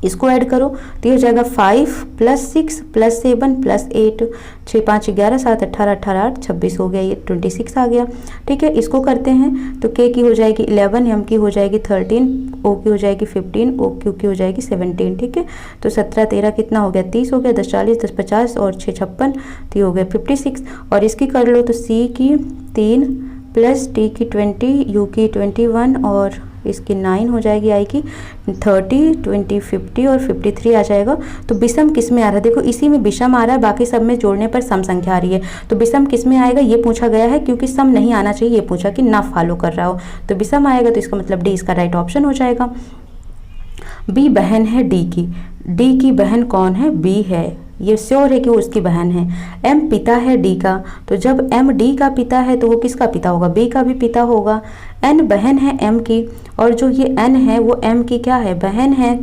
इसको ऐड करो तो ये हो जाएगा 5 + 6 + 7 + 8, 6 5 11 7 18 18 8 26 हो गया, ये 26 आ गया, ठीक है। इसको करते हैं तो के की हो जाएगी 11, एम की हो जाएगी 13, ओ की हो जाएगी 15, ओ क्यू की हो जाएगी 17, ठीक है। तो 17 13 कितना हो गया, 30 हो गया, 10 40 10 50 और 6 56, तो ये हो गया 56। और इसकी कर लो तो सी की 3 + टी की 20, यू की 21 और इसकी 9 हो जाएगी, आई की 30 20 50 और 53 आ जाएगा। तो विषम किस में आ रहा है, देखो इसी में विषम आ रहा है, बाकी सब में जोड़ने पर सम संख्या आ रही है। तो विषम किस में आएगा, ये पूछा गया है, क्योंकि सम नहीं आना चाहिए, ये पूछा कि ना फॉलो कर रहा हो, तो विषम आएगा, तो इसका मतलब डी इसका राइट ऑप्शन हो जाएगा। बी बहन है डी की बहन कौन है, बी है, ये श्योर है कि वो उसकी बहन है। एम पिता है डी का, तो जब एम डी का पिता है तो वो किसका पिता होगा, बी का भी पिता होगा। एन बहन है एम की, और जो ये एन है वो एम की क्या है, बहन है।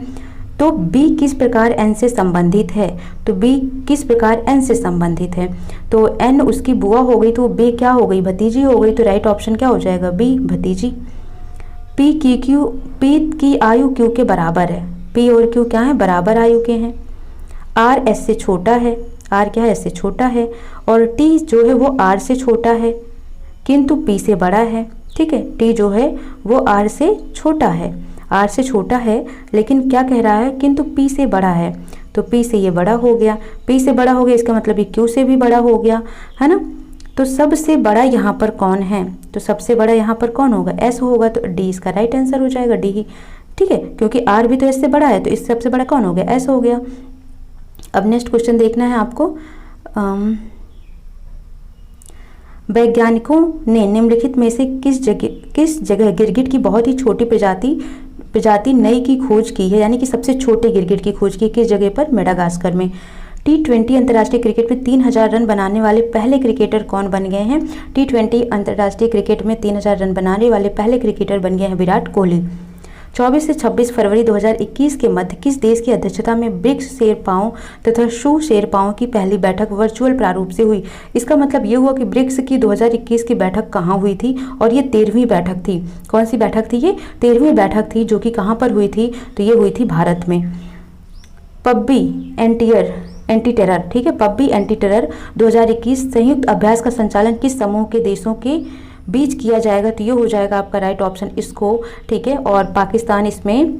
तो बी किस प्रकार एन से संबंधित है, तो बी किस प्रकार एन से संबंधित है, तो एन उसकी बुआ हो गई तो बी क्या हो गई, भतीजी हो गई, तो राइट ऑप्शन क्या हो जाएगा, बी भतीजी। पी की आयु क्यू के बराबर है, पी और क्यू क्या है, बराबर आयु के हैं। आर एस से छोटा है, आर क्या है, एस से छोटा है, और टी जो है वो आर से छोटा है किंतु पी से बड़ा है, ठीक है, टी जो है वो आर से छोटा है, आर से छोटा है लेकिन क्या कह रहा है, किंतु पी से बड़ा है, तो पी से ये बड़ा हो गया, पी से बड़ा हो गया इसका मतलब ये क्यू से भी बड़ा हो गया, है ना। तो सबसे बड़ा यहाँ पर कौन है, तो सबसे बड़ा यहाँ पर कौन होगा, एस होगा, तो डी इसका राइट आंसर हो जाएगा, डी ही, ठीक है, क्योंकि आर भी तो एस से बड़ा है, तो इससे सबसे बड़ा कौन हो गया, एस हो गया। अब नेक्स्ट क्वेश्चन देखना है आपको। वैज्ञानिकों ने निम्नलिखित में से किस जगह गिरगिट की बहुत ही छोटी प्रजाति नई की खोज की है, यानी कि सबसे छोटे गिरगिट की खोज की किस जगह पर, मेडागास्कर में। T20 अंतर्राष्ट्रीय क्रिकेट में 3000 रन बनाने वाले पहले क्रिकेटर कौन बन गए हैं, T20 अंतर्राष्ट्रीय क्रिकेट में 3000 रन बनाने वाले पहले क्रिकेटर बन गए हैं विराट कोहली। 24 से 26 फरवरी 2021 के मध्य किस देश की अध्यक्षता में ब्रिक्स शेरपाओं तथा शू शेरपाओं की पहली बैठक वर्चुअल प्रारूप से हुई। इसका मतलब ये हुआ कि ब्रिक्स की 2021 की बैठक कहाँ हुई थी, और ये 13वीं बैठक थी। कौन सी बैठक थी, ये 13वीं बैठक थी, जो कि कहाँ पर हुई थी, तो ये हुई थी भारत में। पब्बी एंटी टेरर, ठीक है, पब्बी एंटी टेरर 2021 संयुक्त अभ्यास का संचालन किस समूह के देशों के बीच किया जाएगा, तो ये हो जाएगा आपका राइट ऑप्शन इसको, ठीक है, और पाकिस्तान इसमें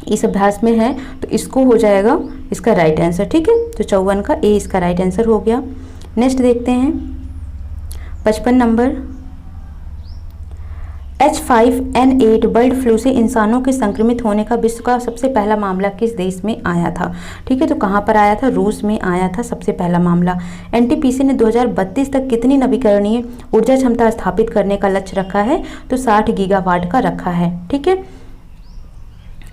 इस अभ्यास में है, तो इसको हो जाएगा इसका राइट आंसर, ठीक है, तो 54 का ए इसका राइट आंसर हो गया। नेक्स्ट देखते हैं 55 नंबर। H5N8 बर्ड फ्लू से इंसानों के संक्रमित होने का विश्व का सबसे पहला मामला किस देश में आया था, ठीक है, तो कहाँ पर आया था, रूस में आया था सबसे पहला मामला। एनटीपीसी ने 2032 तक कितनी नवीकरणीय ऊर्जा क्षमता स्थापित करने का लक्ष्य रखा है, तो 60 गीगावाट का रखा है, ठीक है।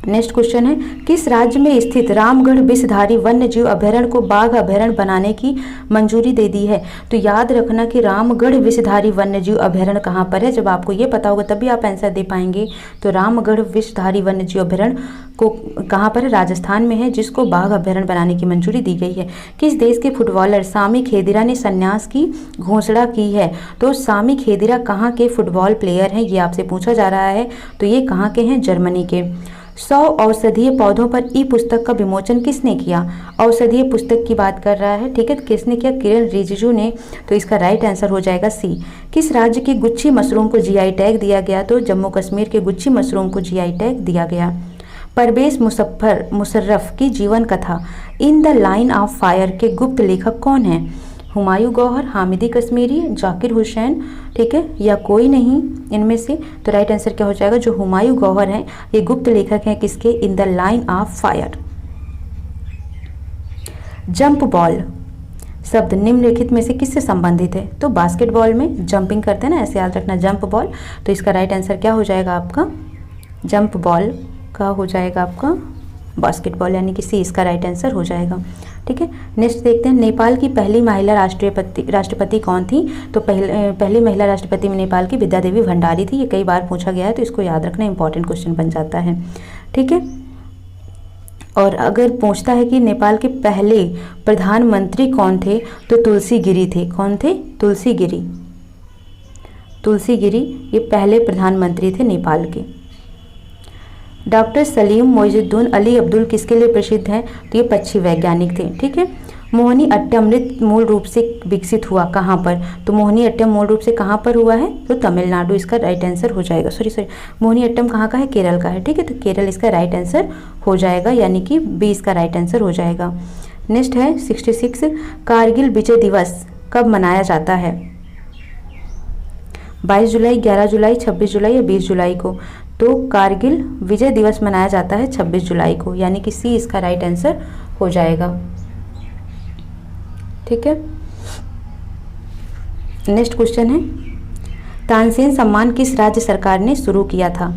नेक्स्ट क्वेश्चन है, किस राज्य में स्थित रामगढ़ विषधारी वन्य जीव अभयारण्य को बाघ अभयारण्य बनाने की मंजूरी दे दी है, तो याद रखना कि रामगढ़ विषधारी वन्य जीव अभयारण्य कहाँ पर है, जब आपको ये पता होगा तभी आप आंसर दे पाएंगे। तो रामगढ़ विषधारी वन्य जीव अभयारण्य को कहाँ पर है, राजस्थान में है, जिसको बाघ अभयारण्य बनाने की मंजूरी दी गई है। किस देश के फुटबॉलर सामी खेदिरा ने संन्यास की घोषणा की है, तो सामी खेदिरा कहाँ के फुटबॉल प्लेयर हैं, ये आपसे पूछा जा रहा है, तो ये कहाँ के हैं, जर्मनी के। 100 औषधीय पौधों पर ई पुस्तक का विमोचन किसने किया, औषधीय पुस्तक की बात कर रहा है, ठीक है, किसने किया, किरण रिजिजू ने, तो इसका राइट आंसर हो जाएगा सी। किस राज्य की गुच्छी मशरूम को जीआई टैग दिया गया, तो जम्मू कश्मीर के गुच्छी मशरूम को जीआई टैग दिया गया। परवेज मुशर्रफ की जीवन कथा in the line of fire के गुप्त लेखक कौन है, हुमायूं गौहर, हामिदी कश्मीरी, जाकिर हुसैन, ठीक है, या कोई नहीं इनमें से, तो राइट आंसर क्या हो जाएगा, जो हुमायूं गौहर हैं ये गुप्त लेखक हैं किसके, in the line of fire. Jump ball शब्द निम्नलिखित में से किससे संबंधित है, तो बास्केटबॉल में जंपिंग करते हैं ना, ऐसे याद रखना, जंप बॉल, तो इसका राइट आंसर क्या हो जाएगा आपका, जंप बॉल का हो जाएगा आपका बास्केटबॉल, यानी कि सी इसका राइट आंसर हो जाएगा, ठीक है। नेक्स्ट देखते हैं, नेपाल की पहली महिला राष्ट्रपति कौन थी, तो पहली महिला राष्ट्रपति में नेपाल की विद्या देवी भंडारी थी, ये कई बार पूछा गया है, तो इसको याद रखना, इंपॉर्टेंट क्वेश्चन बन जाता है, ठीक है। और अगर पूछता है कि नेपाल के पहले प्रधानमंत्री कौन थे, तो तुलसी गिरी थे, कौन थे, तुलसी गिरी ये पहले प्रधानमंत्री थे नेपाल के। डॉक्टर सलीम मोइजुद्दीन अली अब्दुल किसके लिए प्रसिद्ध हैं, तो ये पक्षी वैज्ञानिक थे, ठीक है। मोहिनी अट्टम नृत्य मूल रूप से विकसित हुआ कहाँ पर, तो मोहिनी अट्टम मूल रूप से कहाँ पर हुआ है, तो तमिलनाडु इसका राइट आंसर हो जाएगा। सॉरी मोहिनी अट्टम कहाँ का है, केरल का है, ठीक है, तो केरल इसका राइट आंसर हो जाएगा, यानी कि बी इसका राइट आंसर हो जाएगा। नेक्स्ट है 66, कारगिल विजय दिवस कब मनाया जाता है, 22 जुलाई, 11 जुलाई, 26 जुलाई या 20 जुलाई को, तो कारगिल विजय दिवस मनाया जाता है 26 जुलाई को, यानी कि सी इसका राइट आंसर हो जाएगा, ठीक है। नेक्स्ट क्वेश्चन है, तानसेन सम्मान किस राज्य सरकार ने शुरू किया था,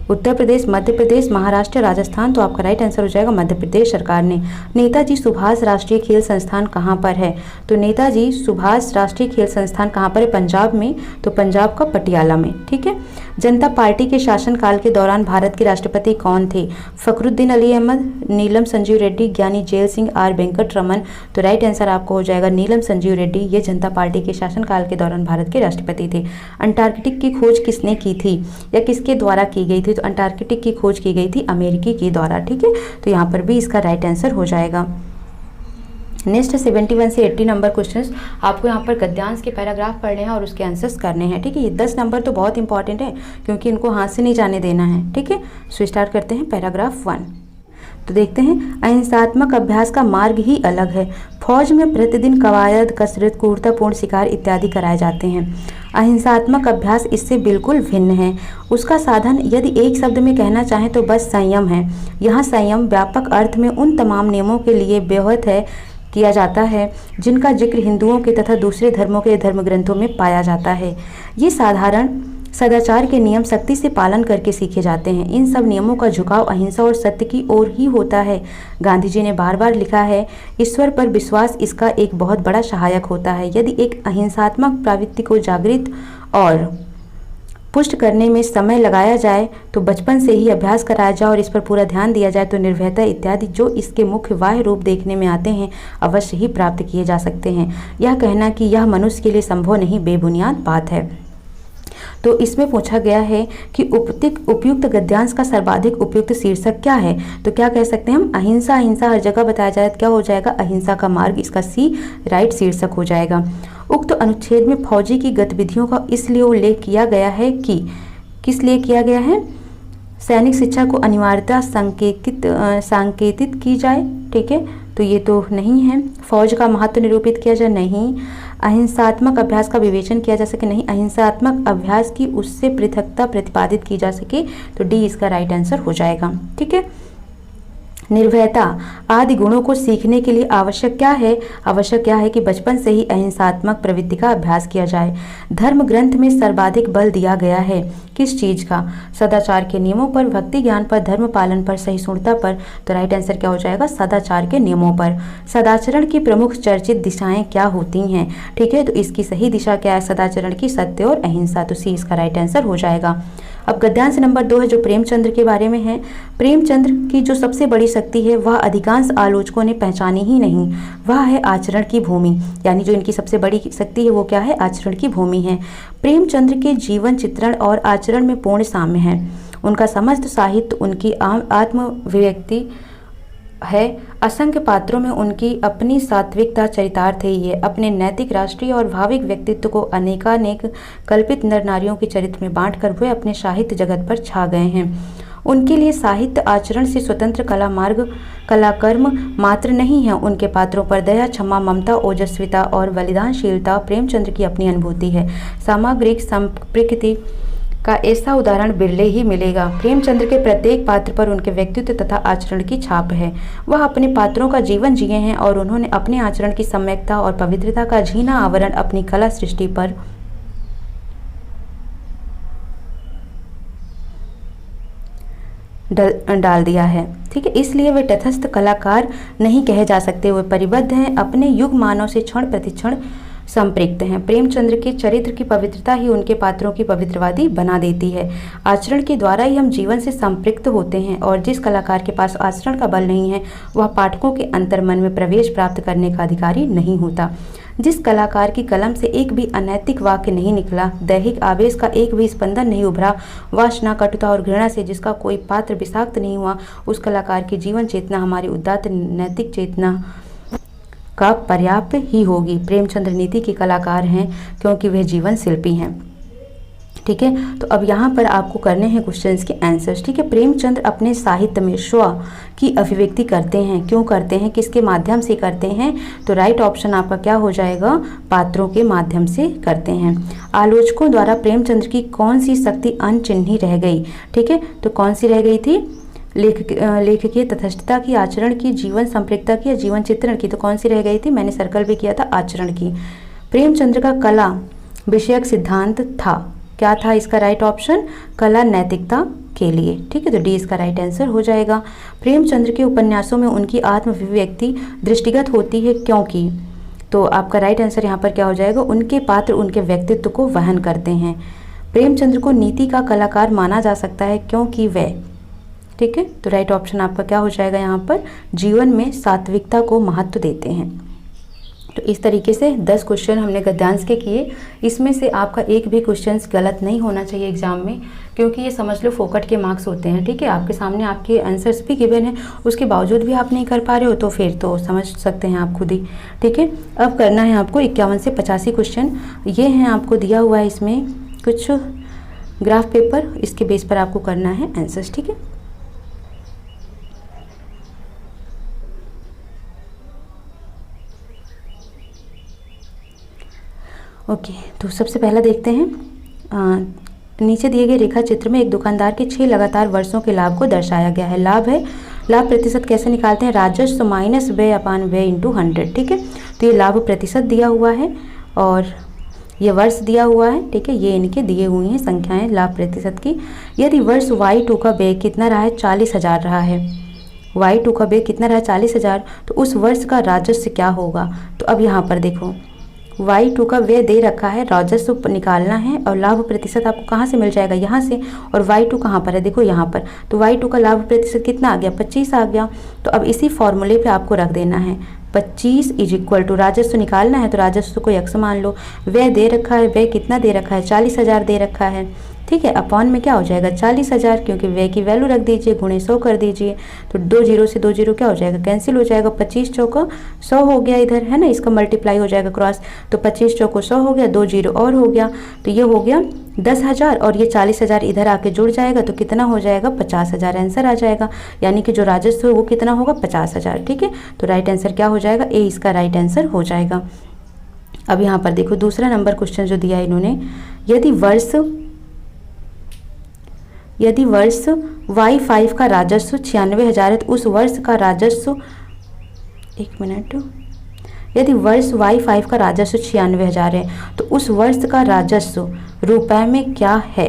उत्तर प्रदेश, मध्य प्रदेश, महाराष्ट्र, राजस्थान। तो आपका राइट आंसर हो जाएगा मध्य प्रदेश सरकार ने। नेताजी सुभाष राष्ट्रीय खेल संस्थान कहाँ पर है? तो नेताजी सुभाष राष्ट्रीय खेल संस्थान कहाँ पर है? पंजाब में। तो पंजाब का पटियाला में। ठीक है। जनता पार्टी के शासनकाल के दौरान भारत के राष्ट्रपति कौन थे? फखरुद्दीन अली अहमद, नीलम संजीव रेड्डी, ज्ञानी जैल सिंह, आर वेंकट रमन। तो राइट आंसर आपको हो जाएगा नीलम संजीव रेड्डी। ये जनता पार्टी के शासनकाल के दौरान भारत के राष्ट्रपति थे। अंटार्कटिक की खोज किसने की थी या किसके द्वारा की गई थी? तो अंटार्कटिक की खोज की गई थी अमेरिकी के द्वारा। ठीक है। तो यहाँ पर भी इसका राइट आंसर हो जाएगा। नेक्स्ट 71 से 80 नंबर क्वेश्चंस आपको यहाँ पर गद्यांश के पैराग्राफ पढ़ने हैं और उसके आंसर्स करने हैं। ठीक है। ये 10 नंबर तो बहुत इंपॉर्टेंट है क्योंकि इनको हाथ से नहीं जाने देना है। ठीक है। सो स्टार्ट करते हैं पैराग्राफ 1। तो देखते हैं, अहिंसात्मक अभ्यास का मार्ग ही अलग है। फौज में प्रतिदिन कवायद, कसरत, क्रूरतापूर्ण शिकार इत्यादि कराए जाते हैं। अहिंसात्मक अभ्यास इससे बिल्कुल भिन्न है। उसका साधन यदि एक शब्द में कहना चाहें तो बस संयम है। यहाँ संयम व्यापक अर्थ में उन तमाम नियमों के लिए व्याहत है किया जाता है जिनका जिक्र हिंदुओं के तथा दूसरे धर्मों के धर्म ग्रंथों में पाया जाता है। ये साधारण सदाचार के नियम सख्ती से पालन करके सीखे जाते हैं। इन सब नियमों का झुकाव अहिंसा और सत्य की ओर ही होता है। गांधी जी ने बार बार लिखा है, ईश्वर पर विश्वास इसका एक बहुत बड़ा सहायक होता है। यदि एक अहिंसात्मक प्रवृत्ति को जागृत और पुष्ट करने में समय लगाया जाए तो बचपन से ही अभ्यास कराया जाए और इस पर पूरा ध्यान दिया जाए तो निर्भयता इत्यादि जो इसके मुख्य बाह्य रूप देखने में आते हैं अवश्य ही प्राप्त किए जा सकते हैं। यह कहना कि यह मनुष्य के लिए संभव नहीं बेबुनियाद बात है। तो इसमें पूछा गया है कि उपयुक्त गद्यांश का सर्वाधिक उपयुक्त शीर्षक क्या है? तो क्या कह सकते हैं हम? अहिंसा। अहिंसा हर जगह बताया जाए तो क्या हो जाएगा? अहिंसा का मार्ग। इसका सी राइट शीर्षक हो जाएगा। उक्त अनुच्छेद में फौजी की गतिविधियों का इसलिए उल्लेख किया गया है कि किस लिए किया गया है? सैनिक शिक्षा को अनिवार्यता सांकेतित की जाए। ठीक है। तो ये तो नहीं है। फौज का महत्व निरूपित किया जाए, नहीं। अहिंसात्मक अभ्यास का विवेचन किया जा सके, नहीं। अहिंसात्मक अभ्यास की उससे पृथकता प्रतिपादित की जा सके, तो डी इसका राइट आंसर हो जाएगा। ठीक है। निर्भयता आदि गुणों को सीखने के लिए आवश्यक क्या है? आवश्यक क्या है कि बचपन से ही अहिंसात्मक प्रवृत्ति का अभ्यास किया जाए। धर्म ग्रंथ में सर्वाधिक बल दिया गया है किस चीज का? सदाचार के नियमों पर, भक्ति ज्ञान पर, धर्म पालन पर, सहिष्णुता पर। तो राइट आंसर क्या हो जाएगा? सदाचार के नियमों पर। सदाचरण की प्रमुख चर्चित दिशाएं क्या होती हैं? ठीक है। तो इसकी सही दिशा क्या है? सदाचरण की सत्य और अहिंसा। तो सी इसका राइट आंसर हो जाएगा। अब गद्यांश नंबर 2 है जो प्रेमचंद्र के बारे में है। प्रेमचंद्र की जो सबसे बड़ी शक्ति है वह अधिकांश आलोचकों ने पहचानी ही नहीं, वह है आचरण की भूमि। यानी जो इनकी सबसे बड़ी शक्ति है वो क्या है? आचरण की भूमि है। प्रेमचंद्र के जीवन चित्रण और आचरण में पूर्ण साम्य है। उनका समस्त साहित्य उनकी आत्मविव्यक्ति है। असंख्य पात्रों में उनकी अपनी सात्विकता चरितार्थ है। ये अपने नैतिक, राष्ट्रीय और भाविक व्यक्तित्व को अनेकानेक कल्पित नर नारियों के चरित्र में बांटकर वे अपने साहित्य जगत पर छा गए हैं। उनके लिए साहित्य आचरण से स्वतंत्र कला मार्ग, कलाकर्म मात्र नहीं है। उनके पात्रों पर दया, क्षमा, ममता, ओजस्विता और बलिदानशीलता प्रेमचंद्र की अपनी अनुभूति है। सामग्रिक संप्रकृति का ऐसा उदाहरण बिरले ही मिलेगा। प्रेमचंद्र के प्रत्येक पात्र पर उनके व्यक्तित्व तथा आचरण की छाप है। वह अपने पात्रों का जीवन जिए हैं और उन्होंने अपने आचरण की सम्यकता और पवित्रता का झीना आवरण अपनी कला सृष्टि पर डाल दिया है। ठीक है। इसलिए वे तटस्थ कलाकार नहीं कहे जा सकते, वे परिबद्ध हैं, अपने युग मानव से क्षण प्रतिक्षण संपृक्त हैं। प्रेमचंद्र के चरित्र की पवित्रता ही उनके पात्रों की पवित्रवादी बना देती है। आचरण के द्वारा ही हम जीवन से संपृक्त होते हैं और जिस कलाकार के पास आचरण का बल नहीं है वह पाठकों के अंतर्मन में प्रवेश प्राप्त करने का अधिकारी नहीं होता। जिस कलाकार की कलम से एक भी अनैतिक वाक्य नहीं निकला, दैहिक आवेश का एक भी स्पंदन नहीं उभरा, वासना, कटुता और घृणा से जिसका कोई पात्र विषाक्त नहीं हुआ, उस कलाकार की जीवन चेतना हमारी उदात्त नैतिक चेतना का पर्याप्त ही होगी। प्रेमचंद्र नीति के कलाकार हैं क्योंकि वे जीवन शिल्पी हैं। ठीक है। तो अब यहाँ पर आपको करने हैं क्वेश्चंस के आंसर्स। ठीक है। प्रेमचंद्र अपने साहित्य में स्व की अभिव्यक्ति करते हैं। क्यों करते हैं? किसके माध्यम से करते हैं? तो राइट ऑप्शन आपका क्या हो जाएगा? पात्रों के माध्यम से करते हैं। आलोचकों द्वारा प्रेमचंद्र की कौन सी शक्ति अनचिन्ही रह गई? ठीक है। तो कौन सी रह गई थी? लेखकीय तटस्थता की, आचरण की, जीवन संपृक्तता की या जीवन चित्रण की। तो कौन सी रह गई थी? मैंने सर्कल भी किया था, आचरण की। प्रेमचंद्र का कला विषयक सिद्धांत था, क्या था इसका राइट ऑप्शन? कला नैतिकता के लिए। ठीक है, तो डी इसका राइट आंसर हो जाएगा। प्रेमचंद्र के उपन्यासों में उनकी आत्म अभिव्यक्ति दृष्टिगत होती है क्योंकि, तो आपका राइट आंसर यहाँ पर क्या हो जाएगा, उनके पात्र उनके व्यक्तित्व को वहन करते हैं। प्रेमचंद्र को नीति का कलाकार माना जा सकता है क्योंकि वह, ठीक है, तो राइट ऑप्शन आपका क्या हो जाएगा यहाँ पर, जीवन में सात्विकता को महत्व देते हैं। तो इस तरीके से 10 क्वेश्चन हमने गद्यांश के किए। इसमें से आपका एक भी क्वेश्चन गलत नहीं होना चाहिए एग्जाम में, क्योंकि ये समझ लो फोकट के मार्क्स होते हैं। ठीक है, आपके सामने आपके आंसर्स भी गिवन है, उसके बावजूद भी आप नहीं कर पा रहे हो तो फिर तो समझ सकते हैं आप खुद ही। ठीक है, अब करना है आपको 51 से 85 क्वेश्चन। ये हैं आपको दिया हुआ है इसमें कुछ ग्राफ पेपर, इसके बेस पर आपको करना है आंसर्स। ठीक है, ओके, तो सबसे पहला देखते हैं। नीचे दिए गए रेखा चित्र में एक दुकानदार के 6 लगातार वर्षों के लाभ को दर्शाया गया है। लाभ है, लाभ प्रतिशत कैसे निकालते हैं, राजस्व माइनस व्यय अपान व्यय इंटू 100। ठीक है, तो ये लाभ प्रतिशत दिया हुआ है और ये वर्ष दिया हुआ है। ठीक है, ये इनके दिए हुई हैं संख्याएं लाभ प्रतिशत की। यदि वर्ष Y2 का व्यय कितना रहा है, 40,000 रहा है, Y2 का व्यय कितना रहा है 40,000, तो उस वर्ष का राजस्व क्या होगा। तो अब यहाँ पर देखो Y2 का व्यय दे रखा है, राजस्व निकालना है और लाभ प्रतिशत आपको कहाँ से मिल जाएगा, यहाँ से। और Y2 कहाँ पर है, देखो यहाँ पर, तो Y2 का लाभ प्रतिशत कितना आ गया, 25 आ गया। तो अब इसी फॉर्मूले पे आपको रख देना है 25 इज इक्वल टू, राजस्व निकालना है तो राजस्व को x मान लो, व्यय दे रखा है, व्यय कितना दे रखा है, 40,000 दे रखा है। ठीक है, अपॉन में क्या हो जाएगा 40,000, क्योंकि व्यय की वैल्यू रख दीजिए, गुणे 100 कर दीजिए, तो 2 जीरो से 2 जीरो क्या हो जाएगा, कैंसिल हो जाएगा। 25 चौको 100 हो गया इधर, है ना, इसका मल्टीप्लाई हो जाएगा क्रॉस, तो 25 चौको 100 हो गया, 2 जीरो और हो गया, तो ये हो गया 10,000 और ये 40,000 इधर आके जुड़ जाएगा तो कितना हो जाएगा, 50,000 आंसर आ जाएगा। यानी कि जो राजस्व है वो कितना होगा, 50,000। ठीक है, तो राइट आंसर क्या हो जाएगा, ए इसका राइट आंसर हो जाएगा। अब यहाँ पर देखो दूसरा नंबर क्वेश्चन जो दिया है इन्होंने, यदि वर्ष Y5 का राजस्व 96,000 है तो उस वर्ष का राजस्व, एक मिनट, यदि वर्ष Y5 का राजस्व 96,000 है तो उस वर्ष का राजस्व रुपए में क्या है।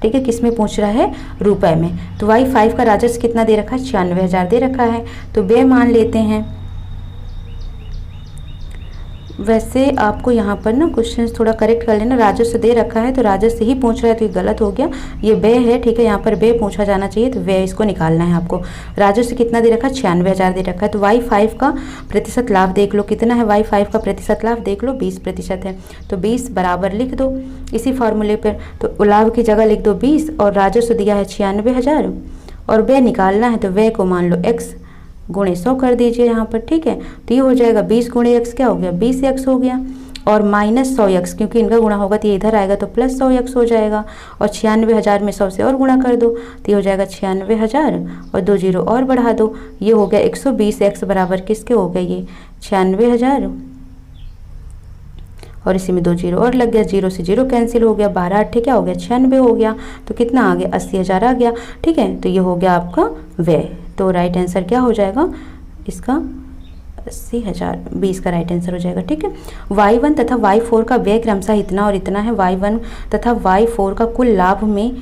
ठीक है, किस में पूछ रहा है, रुपए में। तो Y5 का राजस्व कितना दे रखा है, 96,000 दे रखा है, तो व्यय मान लेते हैं। वैसे आपको यहाँ पर ना क्वेश्चन थोड़ा करेक्ट कर लेना, राजस्व दे रखा है तो राजस्व ही पूछ रहा है तो ये गलत हो गया, ये व्यय है। ठीक है, यहाँ पर व्यय पूछा जाना चाहिए तो व्यय इसको निकालना है आपको। राजस्व कितना दे रखा है, 96,000 दे रखा है, तो Y5 का प्रतिशत लाभ देख लो कितना है, Y5 का प्रतिशत लाभ देख लो 20% है, तो 20 बराबर लिख दो इसी फॉर्मूले पर, तो लाभ की जगह लिख दो 20 और राजस्व दिया है 96,000 और व्यय निकालना है तो व्यय को मान लो x गुणे 100 कर दीजिए यहाँ पर। ठीक है, तो ये हो जाएगा 20 गुणे x क्या हो गया, 20x हो गया और माइनस 100x, क्योंकि इनका गुणा होगा तो ये इधर आएगा तो प्लस 100x हो जाएगा और 96,000 में 100 से और गुणा कर दो तो ये हो जाएगा 96,000 और 2 जीरो और बढ़ा दो, ये हो गया 120x बराबर किसके हो गए, ये 96,000 और इसी में 2 जीरो और लग गया, 0 से 0 कैंसिल हो गया, 12 8 क्या हो गया, 96 हो गया, तो कितना आ गया, 80,000 आ गया। ठीक है, तो ये हो गया आपका व्यय, तो राइट आंसर क्या हो जाएगा इसका 80,000, 20 का राइट आंसर हो जाएगा। ठीक है, Y1 तथा Y4 का व्यय क्रमशः इतना और इतना है, Y1 तथा Y4 का कुल लाभ में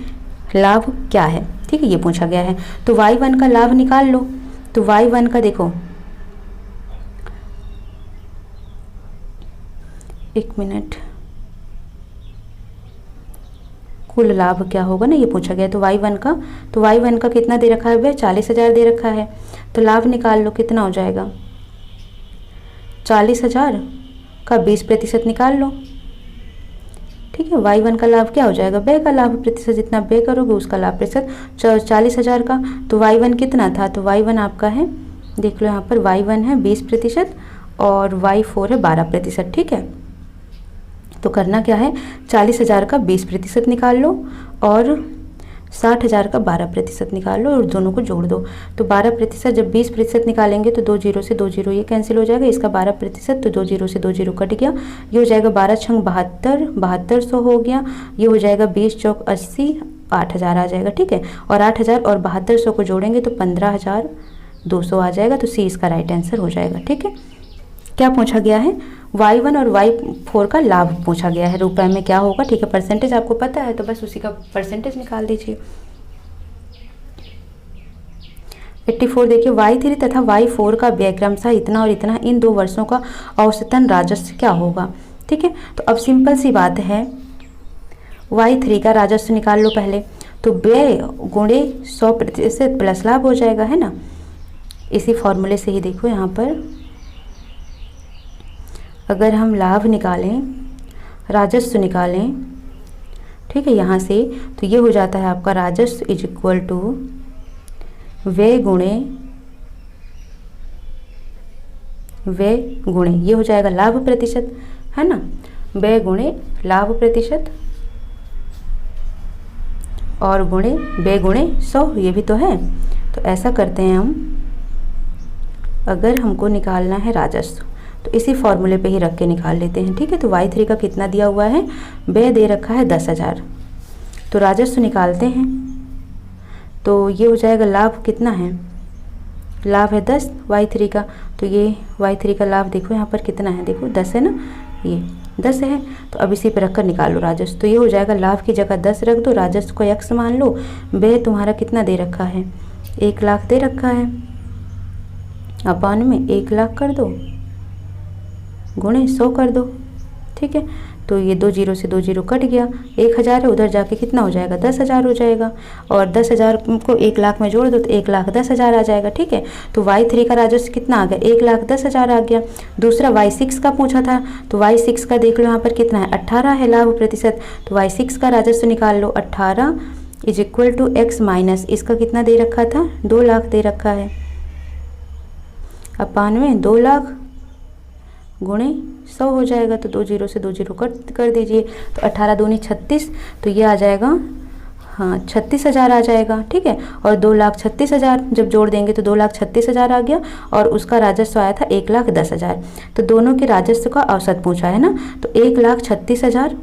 लाभ क्या है। ठीक है, ये पूछा गया है, तो Y1 का लाभ निकाल लो, तो Y1 का देखो, एक मिनट, कुल लाभ क्या होगा ना, ये पूछा गया, तो Y1 का कितना दे रखा है, वह 40,000 दे रखा है, तो लाभ निकाल लो कितना हो जाएगा, 40,000 का 20% निकाल लो। ठीक है, Y1 का लाभ क्या हो जाएगा, व्यय का लाभ प्रतिशत, जितना व्यय करोगे उसका लाभ प्रतिशत 40,000 का, तो Y1 कितना था, तो Y1 आपका है, देख लो यहाँ पर Y1 है 20% और Y4 है 12%। ठीक है, तो करना क्या है, 40,000 का 20% निकाल लो और 60,000 का 12% निकाल लो और दोनों को जोड़ दो, तो 12% जब 20% निकालेंगे तो 2 जीरो से 2 जीरो ये कैंसिल हो जाएगा, इसका 12% तो 2 जीरो से 2 जीरो कट गया, ये हो जाएगा 12 छंग 72, 7200 हो गया, ये हो जाएगा 20 चौक 80, 8,000 आ जाएगा। ठीक है, और 8,000 और 7200 को जोड़ेंगे तो 15,200 आ जाएगा, तो सी इसका राइट आंसर हो जाएगा। ठीक है, क्या पूछा गया है, Y1 और Y4 का लाभ पूछा गया है, रुपए में क्या होगा। ठीक है, परसेंटेज आपको पता है तो बस उसी का परसेंटेज निकाल दीजिए। 84 देखिए Y3 तथा Y4 का व्यय क्रमशः इतना और इतना, इन 2 वर्षों का औसतन राजस्व क्या होगा। ठीक है, तो अब सिंपल सी बात है, Y3 का राजस्व निकाल लो पहले, तो व्यय गुणे 100% प्लस लाभ हो जाएगा, है ना। इसी फॉर्मूले से ही देखो यहाँ पर अगर हम लाभ निकालें, राजस्व निकालें, ठीक है, यहाँ से, तो ये हो जाता है आपका राजस्व इज इक्वल टू व्यय गुणे ये हो जाएगा लाभ प्रतिशत, है ना, व्यय गुणे लाभ प्रतिशत और गुणे व्यय गुणे 100, ये भी तो है। तो ऐसा करते हैं हम, अगर हमको निकालना है राजस्व तो इसी फॉर्मूले पे ही रख के निकाल लेते हैं। ठीक है, तो Y3 का कितना दिया हुआ है, व्यय दे रखा है 10,000, तो राजस्व निकालते हैं, तो ये हो जाएगा लाभ कितना है, लाभ है 10 Y3 का, तो ये Y3 का लाभ देखो यहाँ पर कितना है, देखो 10 है ना, ये 10 है, तो अब इसी पे रख कर निकाल लो राजस्व। तो ये हो जाएगा लाभ की जगह 10 रख दो, राजस्व को x मान लो, व्यय तुम्हारा कितना दे रखा है, 1 लाख दे रखा है, अपान में 1 लाख कर दो, गुणे 100 कर दो। ठीक है, तो ये 2 जीरो से 2 जीरो कट गया, 1000 है, उधर जाके कितना हो जाएगा, 10,000 हो जाएगा, और 10,000 को 1 लाख में जोड़ दो तो 1,10,000 आ जाएगा। ठीक है, तो Y3 का राजस्व कितना आ गया, 1,10,000 आ गया। दूसरा Y6 का पूछा था, तो Y6 का देख लो यहाँ पर कितना है, 18 है लाभ प्रतिशत, तो Y6 का राजस्व निकाल लो, 18 is equal to x minus इसका कितना दे रखा था, 2 लाख दे रखा है, अपान में 2 लाख गुणे 100 हो जाएगा, तो 2 जीरो से 2 जीरो कट कर दीजिए, तो 18 दूनी 36, तो ये आ जाएगा, हाँ 36,000 आ जाएगा। ठीक है, और 2,36,000 जब जोड़ देंगे तो 2,36,000 आ गया, और उसका राजस्व आया था 1,10,000, तो दोनों के राजस्व का औसत पूछा है ना, तो 1,36,000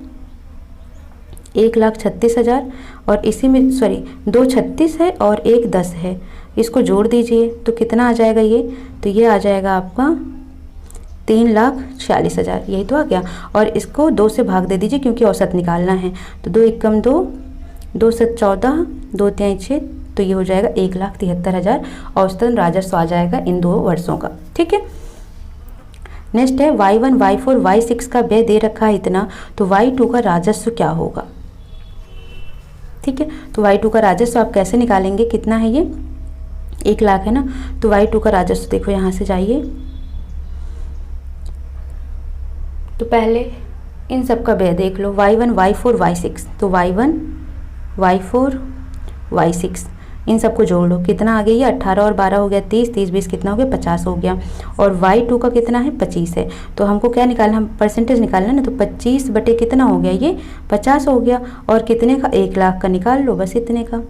और इसी में सॉरी 2 36 है और 1 10 है, इसको जोड़ दीजिए तो कितना आ जाएगा ये, तो ये आ जाएगा आपका 3,46,000, यही तो आ गया, और इसको 2 से भाग दे दीजिए क्योंकि औसत निकालना है, तो 2 एकम 2, 2 7 14, 2 3 6, तो ये हो जाएगा 1,73,000 औसतन राजस्व आ जाएगा इन 2 वर्षों का। ठीक है, नेक्स्ट है Y1 Y4 Y6 का व्यय दे रखा है इतना, तो Y2 का राजस्व क्या होगा। ठीक है, तो Y2 का राजस्व आप कैसे निकालेंगे, कितना है ये, 1 लाख है ना, तो Y2 का राजस्व देखो, यहाँ से जाइए, तो पहले इन सब का व्यय देख लो, Y1 Y4 Y6, तो Y1 Y4 Y6 इन सबको जोड़ लो, कितना आ गया ये, 18 और 12 हो गया 30, 30 20 कितना हो गया, 50 हो गया, और Y2 का कितना है, 25 है, तो हमको क्या निकालना, हम परसेंटेज निकालना है ना, तो 25 बटे कितना हो गया, ये 50 हो गया, और कितने का, 1 लाख का निकाल लो, बस इतने का।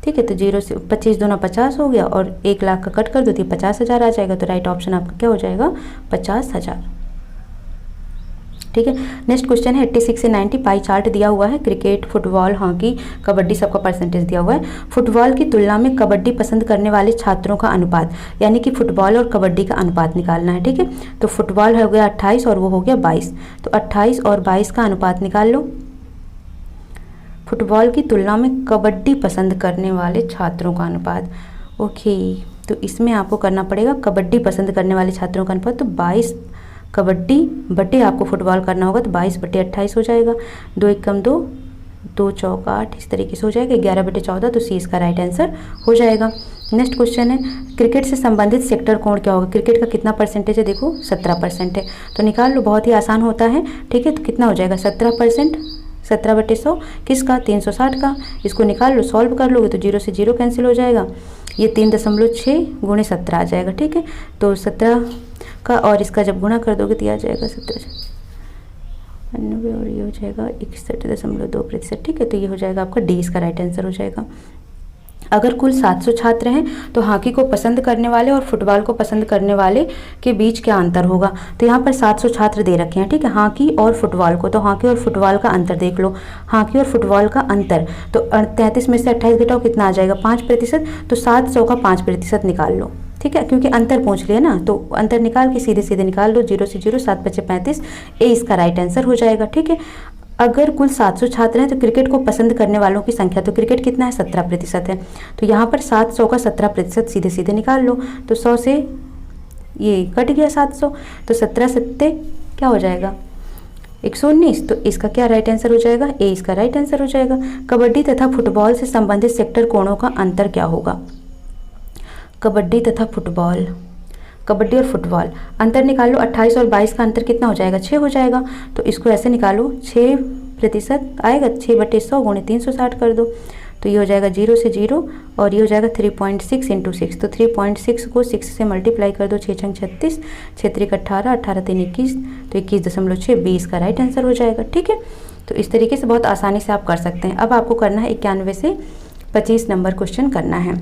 ठीक है, तो 0 से 25 दोनों 50 हो गया, और 1 लाख का कट कर दो तो 50,000 आ जाएगा, तो राइट ऑप्शन आपका क्या हो जाएगा, 50,000। ठीक है, नेक्स्ट क्वेश्चन है 86 से 90 पाई चार्ट दिया हुआ है, क्रिकेट, फुटबॉल, हॉकी, कबड्डी सबका परसेंटेज दिया हुआ है। फुटबॉल की तुलना में कबड्डी पसंद करने वाले छात्रों का अनुपात, यानी कि फुटबॉल और कबड्डी का अनुपात निकालना है। ठीक है, तो फुटबॉल हो गया 28 और वो हो गया 22, तो 28 और 22 का अनुपात निकाल लो। फुटबॉल की तुलना में कबड्डी पसंद करने वाले छात्रों का अनुपात, ओके, तो इसमें आपको करना पड़ेगा कबड्डी पसंद करने वाले छात्रों का अनुपात, तो 22 कबड्डी बटे आपको फुटबॉल करना होगा, तो 22 बटे 28 हो जाएगा, 2 एकम 2, 2 चौक 8, इस तरीके से हो जाएगा, 11 बटे 14, तो सी इसका राइट आंसर हो जाएगा। नेक्स्ट क्वेश्चन है क्रिकेट से संबंधित सेक्टर कोण क्या होगा, क्रिकेट का कितना परसेंटेज है, देखो 17% है, तो निकाल लो, बहुत ही आसान होता है। ठीक है, तो कितना हो जाएगा, 17%, 17 बटे 100 किसका, 360 का, इसको निकाल लो, सॉल्व कर लोगे तो 0 से 0 कैंसिल हो जाएगा, ये 3.6 गुणे 17 आ जाएगा। ठीक है, तो 17 का और इसका जब गुणा कर दोगे तो आ जाएगा 17 और ये हो जाएगा 61.2%। ठीक है, तो ये हो जाएगा आपका डी इसका राइट आंसर हो जाएगा। अगर कुल 700 छात्र हैं तो हॉकी को पसंद करने वाले और फुटबॉल को पसंद करने वाले के बीच क्या अंतर होगा, तो यहाँ पर 700 छात्र दे रखे हैं। ठीक है, हॉकी और फुटबॉल को, तो हॉकी और फुटबॉल का अंतर देख लो, हॉकी और फुटबॉल का अंतर, तो 33 में से 28 घटाओ कितना आ जाएगा, 5%, तो 700 का 5% निकाल लो। ठीक है, क्योंकि अंतर पूछ लिया ना, तो अंतर निकाल के सीधे सीधे निकाल दो, 0 से 0, 7 बचे 35, ए इसका राइट आंसर हो जाएगा। ठीक है, अगर कुल 700 छात्र हैं तो क्रिकेट को पसंद करने वालों की संख्या, तो क्रिकेट कितना है 17% है, तो यहाँ पर 700 का 17% सीधे सीधे निकाल लो। तो 100 से ये कट गया 700, तो 17 सत्ते क्या हो जाएगा 119, तो इसका क्या राइट आंसर हो जाएगा, ए इसका राइट आंसर हो जाएगा। कबड्डी तथा फुटबॉल से संबंधित सेक्टर कोणों का अंतर क्या होगा। कबड्डी तथा फुटबॉल, कबड्डी और फुटबॉल अंतर निकालो, 28 और 22 का अंतर कितना हो जाएगा 6 हो जाएगा। तो इसको ऐसे निकालो, 6% आएगा, 6/100 गुणे 360 कर दो, तो ये हो जाएगा 0 से 0 और ये हो जाएगा 3.6 × 6, तो 3.6 को 6 से मल्टीप्लाई कर दो, 6 × 36, 6 × 18, 18 × 3 21, तो 21.6, 20 का राइट आंसर हो जाएगा। ठीक है, तो इस तरीके से बहुत आसानी से आप कर सकते हैं। अब आपको करना है 91 से 25 नंबर क्वेश्चन करना है।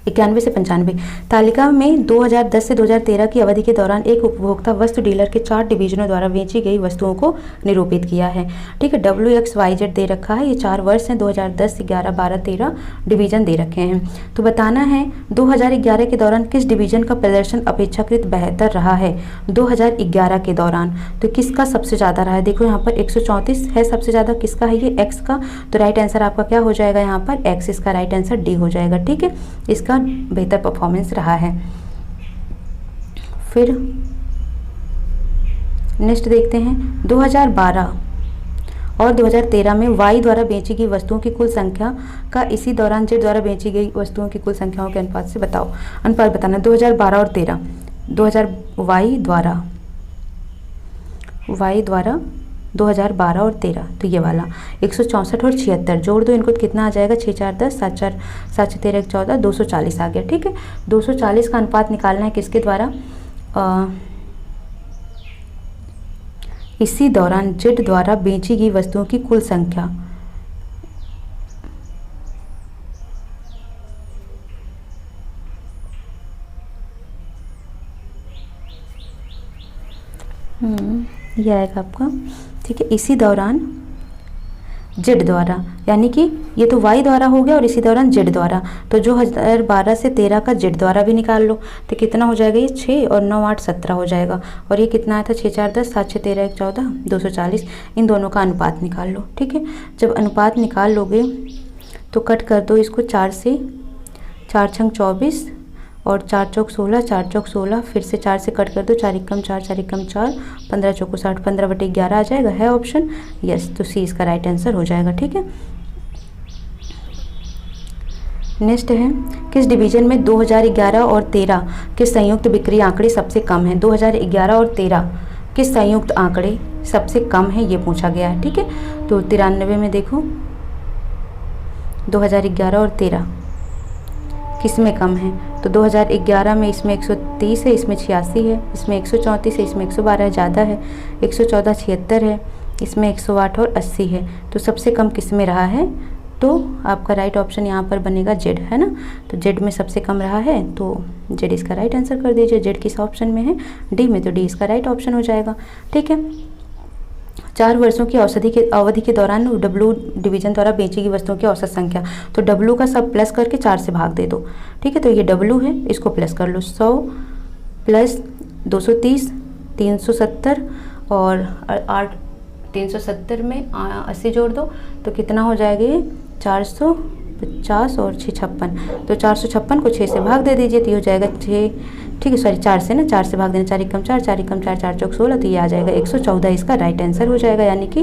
91 से 95 तालिका में 2010 से 2013 की अवधि के दौरान एक उपभोक्ता वस्तु डीलर के 4 डिवीजनों द्वारा बेची गई वस्तुओं को निरूपित किया है। ठीक है, WXYZ दे रखा है, ये 4 वर्ष हैं, 2010, 11, 12, 13 डिवीजन दे रखे हैं। तो बताना है 2011 के दौरान किस डिवीजन का प्रदर्शन अपेक्षाकृत बेहतर रहा है। 2011 के दौरान तो किसका सबसे ज़्यादा रहा है, देखो यहाँ पर 134 है सबसे ज़्यादा, किसका है ये एक्स का, तो राइट आंसर आपका क्या हो जाएगा यहाँ पर एक्स, इसका राइट आंसर डी हो जाएगा। ठीक है, इसका बेहतर परफॉर्मेंस रहा है। फिर नेक्स्ट देखते हैं 2012 और 2013 में Y द्वारा बेची गई वस्तुओं की कुल संख्या का इसी दौरान Z द्वारा बेची गई वस्तुओं की कुल संख्याओं के अनुपात से बताओ। अनुपात बताना 2012 और 13, 2000 Y द्वारा 2012 और 13, तो ये वाला 164 और 76 जोड़ दो इनको, तो कितना आ जाएगा 6 4 10 7 4 7 6 13 14, 240 आ गया। ठीक है, 240 का अनुपात निकालना है किसके द्वारा, इसी दौरान जेड द्वारा बेची गई वस्तुओं की कुल संख्या। ये आएगा आपका। ठीक है, इसी दौरान जेड द्वारा, यानी कि ये तो वाई द्वारा हो गया और इसी दौरान जेड द्वारा, तो जो 2012 से 13 का जेड द्वारा भी निकाल लो, तो कितना हो जाएगा ये 6 और 9 8 17 हो जाएगा। और ये कितना आया था 6 4 10 7 6 13 1 14, 240, इन दोनों का अनुपात निकाल लो। ठीक है, जब अनुपात निकाल लोगे तो कट कर दो इसको 4 से, 4 छंग 24 और 4 चौक 16, 4 चौक 16, फिर से 4 से कट कर दो, 4 एकम 4, 4 एकम 4, 15 चौको 60, 15/11 आ जाएगा, है ऑप्शन यस, तो सी इसका राइट आंसर हो जाएगा। ठीक है, नेक्स्ट है किस डिवीजन में 2011 और 13 के संयुक्त बिक्री आंकड़े सबसे कम हैं। 2011 और 13 के संयुक्त आंकड़े सबसे कम है, ये पूछा गया है। ठीक है, तो 93 में देखो 2011 और 13 किस में कम है, तो 2011 में इसमें 130 है, इसमें 86 है, इसमें 134 है, इसमें 112 है, ज़्यादा है, 114 76 है, इसमें 108 और 80 है, तो सबसे कम किस में रहा है, तो आपका राइट ऑप्शन यहाँ पर बनेगा जेड, है ना। तो जेड में सबसे कम रहा है, तो जेड इसका राइट आंसर कर दीजिए। जेड किस ऑप्शन में है, डी में, तो डी इसका राइट ऑप्शन हो जाएगा। ठीक है, 4 वर्षों की अवधि के दौरान W डिवीजन द्वारा बेची गई वस्तुओं की औसत संख्या, तो W का सब प्लस करके 4 से भाग दे दो। ठीक है, तो ये W है, इसको प्लस कर लो, 100 प्लस 230 370 और 8 370 में 80 जोड़ दो, तो कितना हो जाएगा ये 450 और 6 56, तो 456 को 6 से भाग दे दीजिए, तो ये हो जाएगा 6, ठीक है सॉरी 4 से ना, 4 से भाग देना, 4 एकम 4, 4 एकम 4, 4 चौक 16, तो ये आ जाएगा 114, इसका राइट आंसर हो जाएगा, यानी कि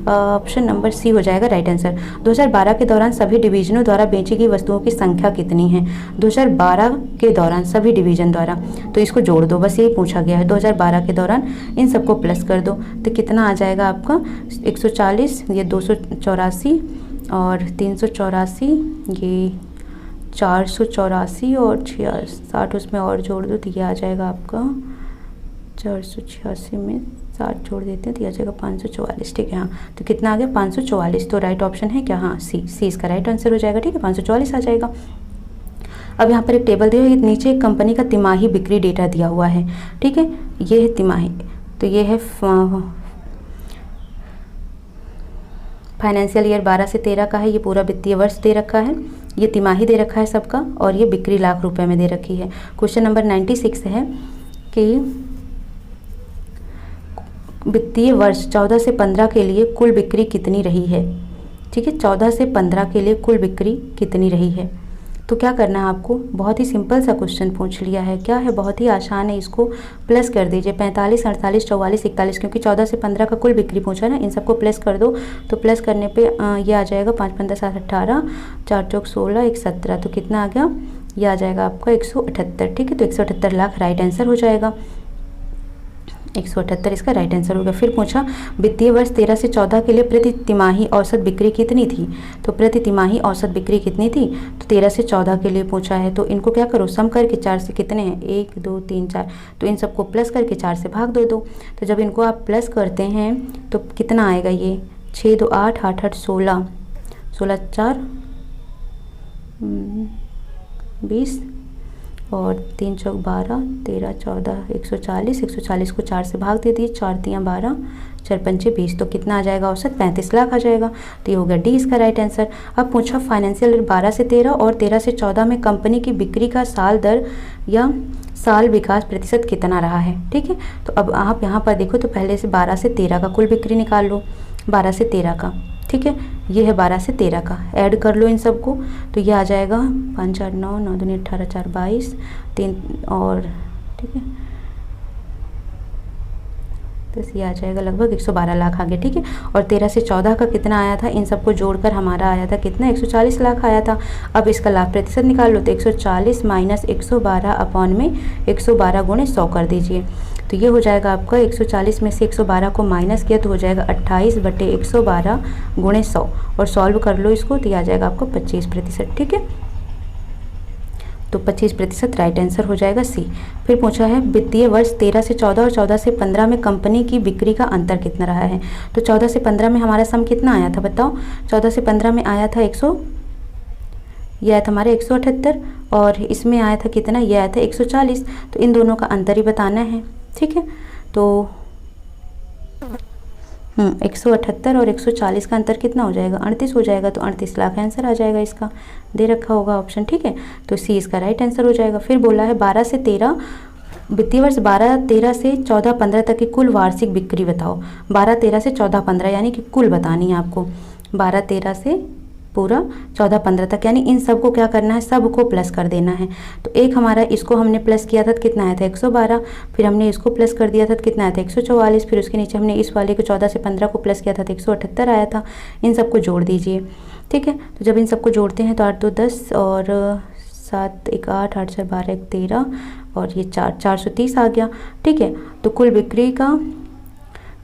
ऑप्शन नंबर सी हो जाएगा राइट आंसर। 2012 के दौरान सभी डिवीजनों द्वारा बेची गई वस्तुओं की संख्या कितनी है। 2012 के दौरान सभी डिवीजन द्वारा, तो इसको जोड़ दो, बस यही पूछा गया है। 2012 के दौरान इन सबको प्लस कर दो, तो कितना आ जाएगा आपका 140, ये 284 और 384, ये 484 और 60 उसमें और जोड़ दो, तो ये आ जाएगा आपका 486 में 60 जोड़ देते हैं, तो ये आ जाएगा 544। ठीक है, हाँ, तो कितना आ गया 544, तो राइट ऑप्शन है क्या, हाँ सी इसका राइट आंसर हो जाएगा। ठीक है, 544 आ जाएगा। अब यहाँ पर एक टेबल दिया है, नीचे एक कंपनी का तिमाही बिक्री डेटा दिया हुआ है। ठीक है, ये है तिमाही, तो ये है फाइनेंशियल ईयर 12 से 13 का है, ये पूरा वित्तीय वर्ष दे रखा है, ये तिमाही दे रखा है सबका, और ये बिक्री लाख रुपए में दे रखी है। क्वेश्चन नंबर 96 है कि वित्तीय वर्ष 14 से 15 के लिए कुल बिक्री कितनी रही है। ठीक है, 14 से 15 के लिए कुल बिक्री कितनी रही है। तो क्या करना है आपको, बहुत ही सिंपल सा क्वेश्चन पूछ लिया है, क्या है, बहुत ही आसान है, इसको प्लस कर दीजिए 45, 48, 44, 41, क्योंकि 14 से 15 का कुल बिक्री पूछा ना, इन सबको प्लस कर दो। तो प्लस करने पे ये आ जाएगा 5 15 7 18, 4 चौक 16, 1 17, तो कितना आ गया, ये आ जाएगा आपका 178। ठीक है, तो 178 लाख राइट आंसर हो जाएगा, 178 इसका राइट आंसर हो गया। फिर पूछा वित्तीय वर्ष 13 से 14 के लिए प्रति तिमाही औसत बिक्री कितनी थी। तो प्रति तिमाही औसत बिक्री कितनी थी, तो 13 से 14 के लिए पूछा है। तो इनको क्या करो, सम करके 4 से कितने हैं, 1 2 3 4, तो इन सबको प्लस करके 4 से भाग दो। तो जब इनको आप प्लस करते हैं तो कितना आएगा, ये 6 2 8 8 8 16, 16 4 20 और 3 चौक 12, 13 14, 140, 140 को 4 से भाग दे दिए, 4 3 12, 4 पंचे 20, तो कितना आ जाएगा औसत, 35 लाख आ जाएगा। तो ये हो गया डी इसका राइट आंसर। अब पूछा फाइनेंशियल 12 से 13 और 13 से 14 में कंपनी की बिक्री का साल दर या साल विकास प्रतिशत कितना रहा है। ठीक है, तो अब आप यहाँ पर देखो, तो पहले से 12 से 13 का कुल बिक्री निकाल लो, 12 से 13 का। ठीक है, ये है 12 से 13 का, ऐड कर लो इन सबको, तो ये आ जाएगा 5 4 9 9 2 18 4 22 3 और, ठीक है, तो ये आ जाएगा लगभग 112 लाख आ गया। ठीक है, और 13 से 14 का कितना आया था, इन सबको जोड़कर हमारा आया था कितना, 140 लाख आया था। अब इसका लाभ प्रतिशत निकाल लो, तो 140 माइनस 112 अपॉन में 112 गुणे 100 कर दीजिए। तो ये हो जाएगा आपका 140 में से 112 को माइनस किया तो हो जाएगा 28/112 गुणे 100, और सॉल्व कर लो इसको, तो ये आ जाएगा आपको 25%। ठीक है, तो 25% राइट आंसर हो जाएगा सी। फिर पूछा है वित्तीय वर्ष 13 से 14 और 14 से 15 में कंपनी की बिक्री का अंतर कितना रहा है। तो 14 से 15 में हमारा सम कितना आया था बताओ, 14 से 15 में आया था 100, ये आया था हमारे 178, और इसमें आया था कितना, ये आया था 140, तो इन दोनों का अंतर ही बताना है। ठीक है, तो 178 और 140 का अंतर कितना हो जाएगा, 38 हो जाएगा, तो 38 लाख आंसर आ जाएगा इसका, दे रखा होगा ऑप्शन। ठीक है, तो सी इसका राइट आंसर हो जाएगा। फिर बोला है 12 से 13 वित्तीय वर्ष 12-13 से 14-15 तक की कुल वार्षिक बिक्री बताओ। 12-13 से 14-15 यानी कि कुल बतानी है आपको, 12-13 से पूरा 14-15 तक, यानी इन सबको क्या करना है, सबको प्लस कर देना है। तो एक हमारा इसको हमने प्लस किया था तो कितना आया था 112, फिर हमने इसको प्लस कर दिया था तो कितना आया था 144, फिर उसके नीचे हमने इस वाले को 14 से 15 को प्लस किया था तो 178 आया था। इन सबको जोड़ दीजिए। ठीक है, तो जब इन सबको जोड़ते हैं तो 8 2 10 और 7 1 8 8 4 12 1 13 और ये 430 आ गया। ठीक है, तो कुल बिक्री का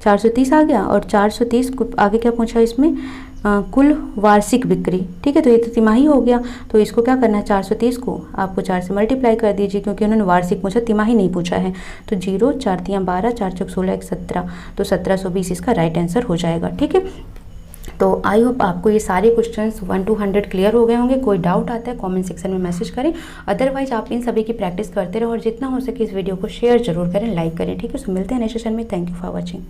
430 आ गया, और 430 आगे क्या पूछा इसमें, कुल वार्षिक बिक्री। ठीक है, तो ये तो तिमाही हो गया, तो इसको क्या करना है, 430 को आपको 4 से मल्टीप्लाई कर दीजिए, क्योंकि उन्होंने वार्षिक पूछा, तिमाही नहीं पूछा है। तो 0 4 3 12 4 चौक 16 1 17, तो 1720 इसका राइट आंसर हो जाएगा। ठीक है, तो आई होप आपको ये सारे क्वेश्चंस 1 to 100 क्लियर हो गए होंगे। कोई डाउट आता है कमेंट सेक्शन में मैसेज करें, अदरवाइज आप इन सभी की प्रैक्टिस करते रहो और जितना हो सके इस वीडियो को शेयर जरूर करें, लाइक करें। ठीक है, सो मिलते हैं नेक्स्ट सेशन में। Thank you for watching.